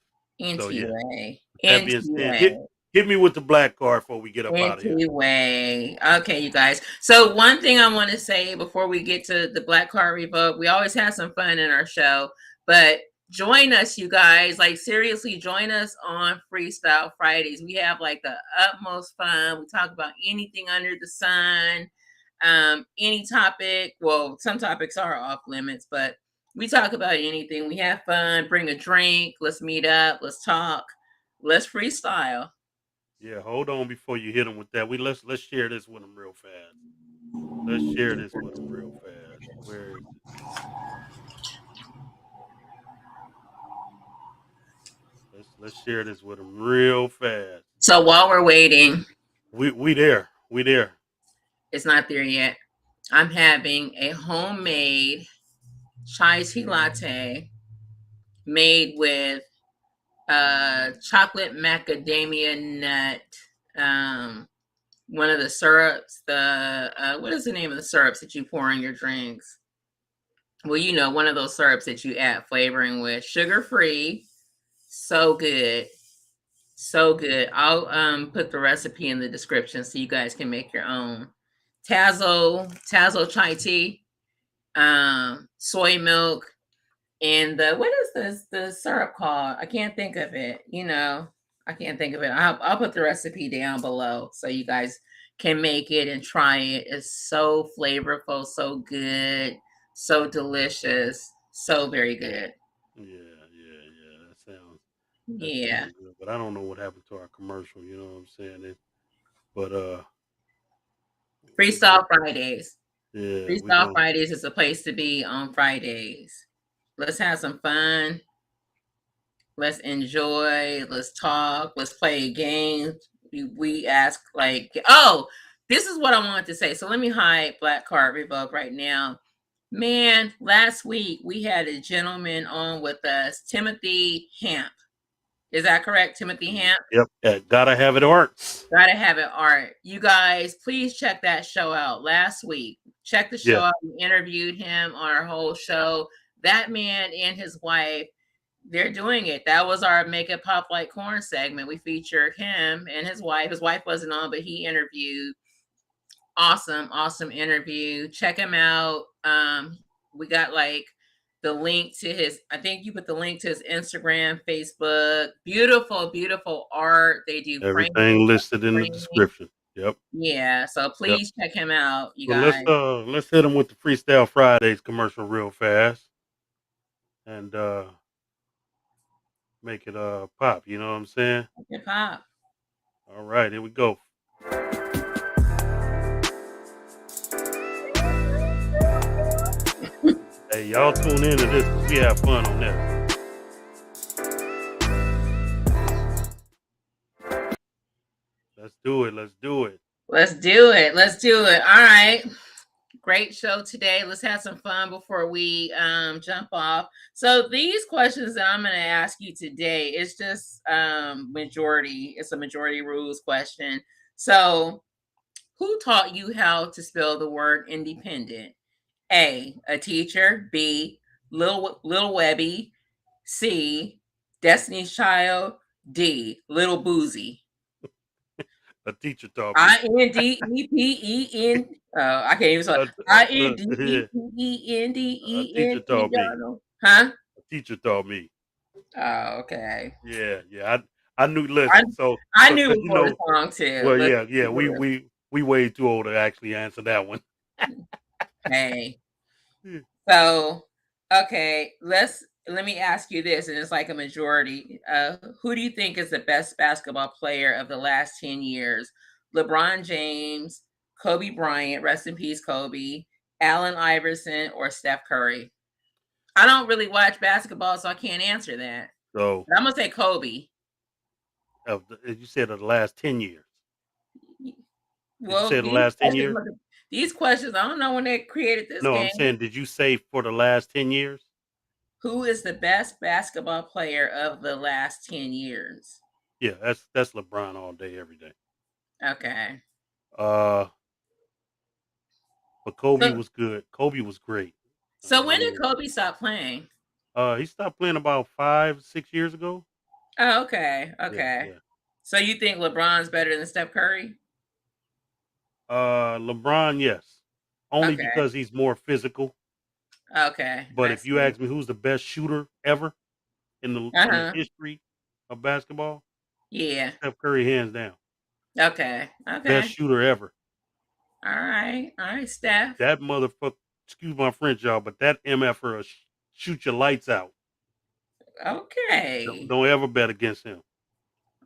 So yeah. NTUA. With that being said, hit NTUA. hit me with the black card before we get up out of here. Anyway, okay, you guys. So one thing I want to say before we get to the Black Card Revoke, we always have some fun in our show, but join us, you guys. Like seriously, join us on Freestyle Fridays. We have like the utmost fun. We talk about anything under the sun, any topic. Well, some topics are off limits, but we talk about anything. We have fun. Bring a drink. Let's meet up. Let's talk. Let's freestyle. Yeah, hold on before you hit them with that. Let's share this with them real fast. Let's share this with them real fast. Where is it? Let's share this with them real fast. So while we're waiting, We there. We there. it's not there yet. I'm having a homemade chai tea latte made with chocolate macadamia nut, um, one of the syrups, the what is the name of the syrups that you pour in your drinks? Well, you know, one of those syrups that you add flavoring with, sugar free. So good. So good. I'll put the recipe in the description so you guys can make your own. Tazo chai tea, soy milk, and the what is this the syrup called? I can't think of it. You know, I can't think of it. I'll put the recipe down below so you guys can make it and try it. It's so flavorful, so good. So delicious. So very good. Yeah. That Yeah. sounds good. But I don't know what happened to our commercial. You know what I'm saying? But we gonna Freestyle Fridays. yeah we Freestyle gonna Fridays is a place to be on Fridays. Let's have some fun. Let's enjoy. Let's talk. Let's play games. We ask like, oh, this is what I wanted to say. So let me hide Black Card Revoke right now. Man, last week we had a gentleman on with us, Timothy Hamp. Is that correct, Timothy Hamp? yep. Gotta have it arts. Gotta have it art. You guys, please check that show out last week. Check the show Yeah. out. We interviewed him on our whole show. That man and his wife, they're doing it. That was our Make It Pop Like Corn segment. We featured him and his wife. His wife wasn't on, but he interviewed. Awesome interview. Check him out. We got like the link to his, I think you put the link to his Instagram, Facebook. Beautiful art. They do framing, Everything listed in the framing. description. Yep. Yeah, so Yep. please check him out, you So guys. let's hit them with the Freestyle Fridays commercial real fast and make it pop. You know what I'm saying? Hip hop. All right, here we go. Hey, y'all tune into this because we have fun on this. Let's do it. Let's do it. Let's do it. Let's do it. All right. Great show today. Let's have some fun before we jump off. So these questions that I'm going to ask you today is just majority. It's a majority rules question. So who taught you how to spell the word independent? A teacher. B, Little Webby. C, Destiny's Child. D, Little Boozy. A teacher taught me. Indepen. I can't even say Yeah, a teacher Independent. taught me. Huh? A teacher taught me. Oh, okay. Yeah. I knew. I Listen, so I because knew you before the know, song too. well, Let's yeah. We way too old to actually answer that one. hey. Yeah. So okay, let me ask you this, and it's like a majority. Who do you think is the best basketball player of the last 10 years? LeBron James, Kobe Bryant, rest in peace, Kobe, Allen Iverson, or Steph Curry? I don't really watch basketball, so I can't answer that. So, But I'm gonna say Kobe. as you said, of the last 10 years. Did you Well, say the last 10 years? these questions, I don't know when they created this No, I'm game. saying, did you say for the last 10 years? Who is the best basketball player of the last 10 years? Yeah, that's LeBron all day, every day. Okay. Uh, but Kobe So was good. Kobe was great. so I when did mean, Kobe stop playing? he stopped playing about 5, 6 years ago. Oh, okay. Yeah, Okay. yeah. So you think LeBron's better than Steph Curry? LeBron, yes, only Okay. because he's more physical. Okay. But I if you see. ask me who's the best shooter ever in the Uh-huh. history of basketball, Yeah. Steph Curry, hands down, Okay. best Okay. shooter ever. All right. All right, Steph. That motherfucker, excuse my French, y'all, but that MFR will shoot your lights out. Don't, Okay. don't ever bet against him.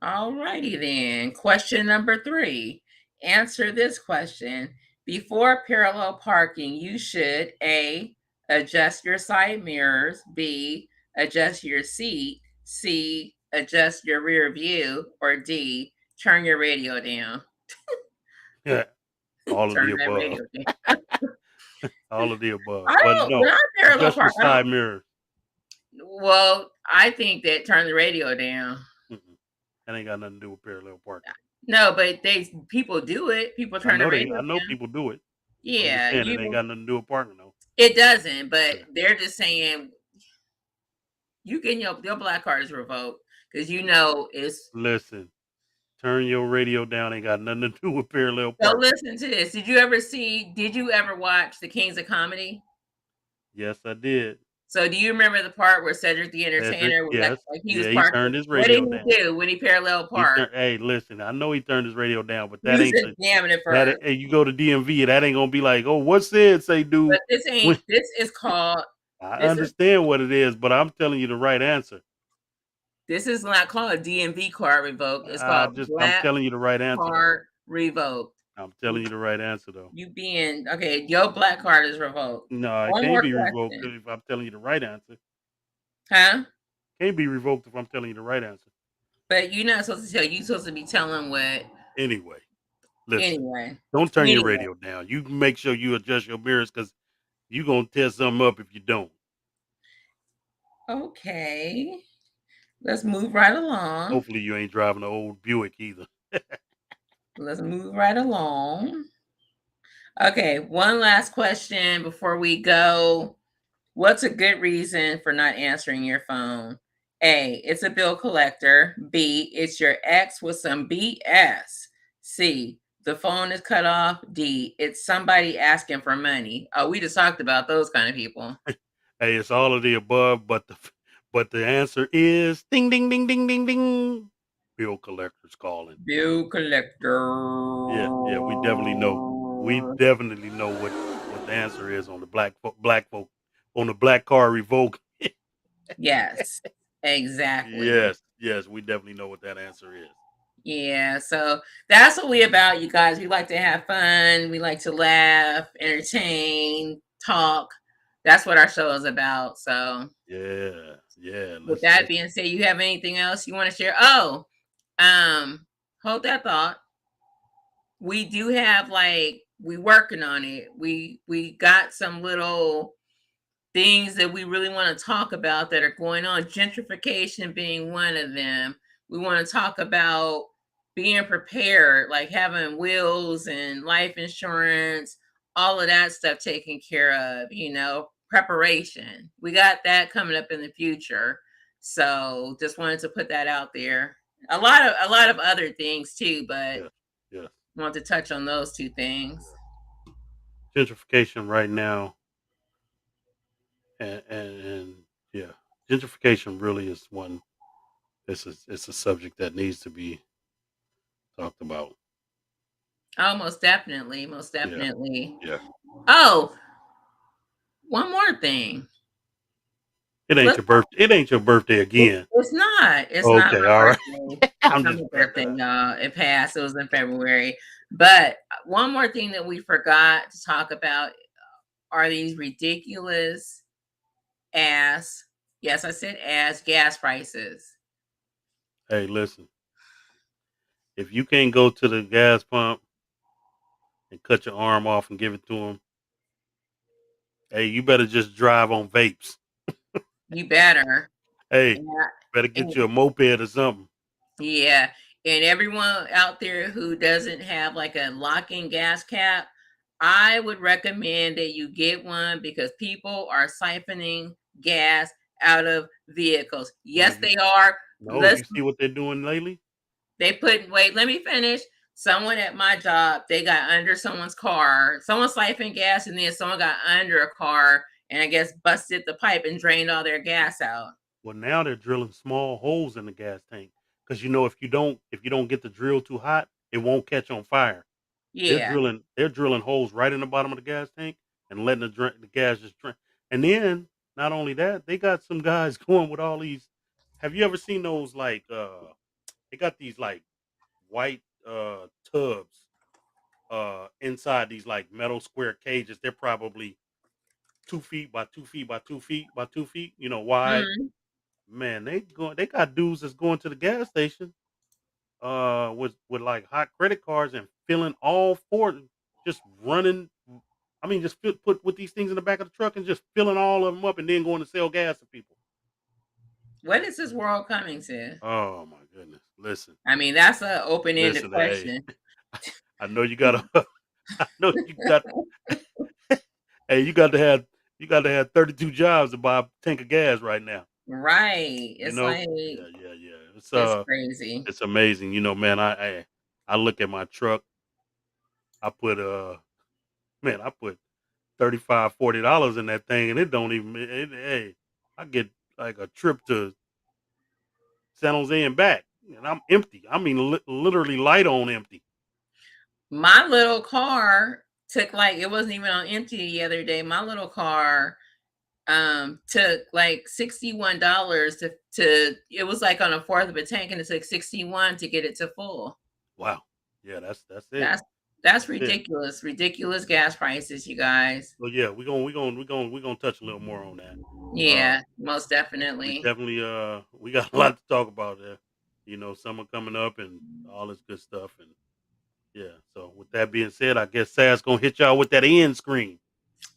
All righty then. Question number 3. Answer this question. Before parallel parking, you should A, adjust your side mirrors, B, adjust your seat, C, adjust your rear view, or D, turn your radio down. Yeah, all of the Turn that above. radio down. All of the above. I But don't, when no, I parallel adjust your park, I don't, side mirrors. well, I think that turn the radio down. Mm-mm. That ain't got nothing to do with parallel parking. No, but people do it. People turn the radio I know down. people do it. I'm just Yeah, saying it ain't got nothing to do with parking though. it doesn't, but Yeah. they're just saying you getting your black card is revoked because you know it's. Listen, turn your radio down ain't got nothing to do with parallel So parking. listen to this. Did you ever watch The Kings of Comedy? Yes, I did. So do you remember the part where Cedric the Cedric, Entertainer was yes. like he was Yeah, he parked? turned his What did radio he down. do when he parallel He parked? turned hey, listen, I know he turned his radio down, but He that was ain't the examining that first. hey, you go to DMV, that ain't gonna be like, oh, what's it say, dude? But this When ain't. This is called. I This is understand what it is, but I'm telling you the right answer. this is not called a DMV card revoked. It's called I'm black telling you the right answer though. card revoked. I'm telling you the right answer though. You being okay, your black card is revoked. No, it One can't more be revoked question. if I'm telling you the right answer. Huh? Can't be revoked if I'm telling you the right answer. But you're not supposed to tell you're supposed to be telling what Anyway, listen. anyway. Don't turn your Anyway. radio down. You make sure you adjust your mirrors because you gonna tear something up if you don't. Okay. Let's move right along. Hopefully you ain't driving an old Buick either. Let's move right along. Okay, one last question before we go. What's a good reason for not answering your phone? A, it's a bill collector. B, it's your ex with some BS. C, the phone is cut off. D, it's somebody asking for money. Oh, we just talked about those kind of people. Hey, it's all of the above, but the answer is ding ding ding ding ding ding. Bill collectors calling. Bill Yeah, yeah, we definitely know. We collector. definitely know what the answer is on the black folk on the black car revoke. Yes, exactly. Yes, yes, we definitely know what that answer is. Yeah, so that's what we about, you guys. We like to have fun. We like to laugh, entertain, talk. That's what our show is about. So, Yeah, yeah. with Let's that let's being said, you have anything else you want to share? Oh, um, hold that thought. We do have like we working on it. We got some little things that we really want to talk about that are going on, gentrification being one of them. We want to talk about being prepared, like having wills and life insurance, all of that stuff taken care of, preparation. We got that coming up in the future. So just wanted to put that out there. A lot of other things too, but yes, yes. want to touch on those two things. Gentrification right now, and yeah, gentrification really is one. It's a subject that needs to be talked about. Oh, most definitely, most Yeah, definitely. yeah. Oh, one more thing. It ain't Let's your birthday. It ain't your birthday again. it's not. It's not Okay, my all right. birthday. It's I'm not just my birthday, y'all. It passed. It was in February. But one more thing that we forgot to talk about are these ridiculous ass, yes, I said ass gas prices. hey, listen. If you can't go to the gas pump and cut your arm off and give it to them, hey, you better just drive on vapes. You better. Hey, And, better get and you a moped or something. yeah. And everyone out there who doesn't have like a lock-in gas cap, I would recommend that you get one because people are siphoning gas out of vehicles. No, Yes, they are. you Let's see what they're doing lately? they put wait, let me finish. Someone at my job, they got under someone's car. Someone siphoned gas and then someone got under a car and I guess busted the pipe and drained all their gas out. Well, now they're drilling small holes in the gas tank because if you don't get the drill too hot, it won't catch on fire. Yeah. They're drilling holes right in the bottom of the gas tank and letting the gas just drain. And then not only that, they got some guys going with all these. Have you ever seen those like they got these like white tubs inside these like metal square cages. They're probably 2 feet by 2 feet by 2 feet by 2 feet, wide. Mhm. Man, they got dudes that's going to the gas station with like hot credit cards and filling all four, just running. I mean, just put these things in the back of the truck and just filling all of them up and then going to sell gas to people. What is this world coming to? Oh my goodness! Listen, I mean, that's an open-ended listen. Hey, question. I know you got to. I know you got. Hey, you got to have 32 jobs to buy a tank of gas right now. Right. You It's know? like Yeah, yeah, yeah. it's crazy. It's amazing. Man, I look at my truck. I put man, I put $35-$40 in that thing, and it don't even. Hey, I get like a trip to San Jose and back, and I'm empty. I mean, literally light on empty. My little car took like it wasn't even on empty the other day. My little car took like $61 to it was like on a fourth of a tank, and it took 61 to get it to full. Wow. Yeah, that's it. That's That's it. ridiculous gas prices, you guys. So yeah, we're gonna touch a little more on that. Yeah, most We definitely. definitely we got a lot to talk about there. Summer coming up and all this good stuff, and yeah. So with that being said, I guess Sass gonna hit y'all with that end screen.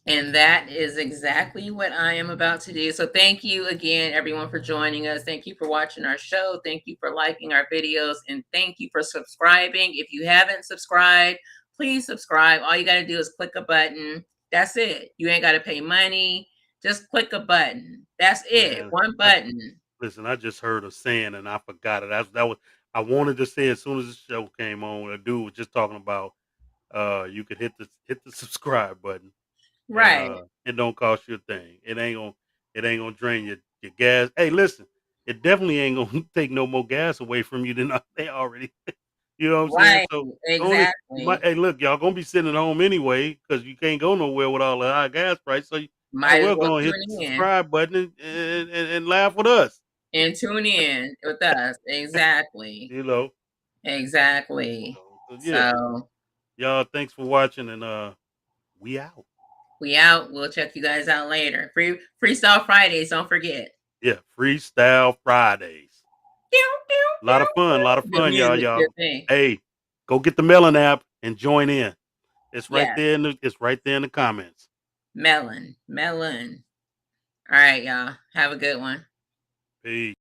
And that is exactly what I am about to do. So thank you again, everyone, for joining us. Thank you for watching our show. Thank you for liking our videos. And thank you for subscribing. If you haven't subscribed, please subscribe. All you got to do is click a button. That's it. You ain't got to pay money. Just click a button. That's it. Man, One I button. listen. I just heard a saying and I forgot it. That was I wanted to say as soon as the show came on. A dude was just talking about you could hit the subscribe button and Right. it don't cost you a thing. It ain't gonna drain your gas. Hey, listen, it definitely ain't gonna take no more gas away from you than they already. You know what I'm saying? Right. So only Exactly. hey, look, y'all gonna be sitting at home anyway because you can't go nowhere with all the high gas price. So you might Might as well well go and hit the tune in subscribe button and laugh with us. and tune in with us. Exactly. You know. Exactly. So yeah, So y'all. Thanks for watching, and we out. we out. We'll check you guys out later. Freestyle Fridays. Don't forget. Yeah, Freestyle Fridays. A lot of fun, a lot of Good fun, y'all. music. Y'all, Good thing. hey, go get the Melon app and join in. It's right Yes. there it's right there in the comments. Melon. Melon. All right, y'all. Have a good one. Peace.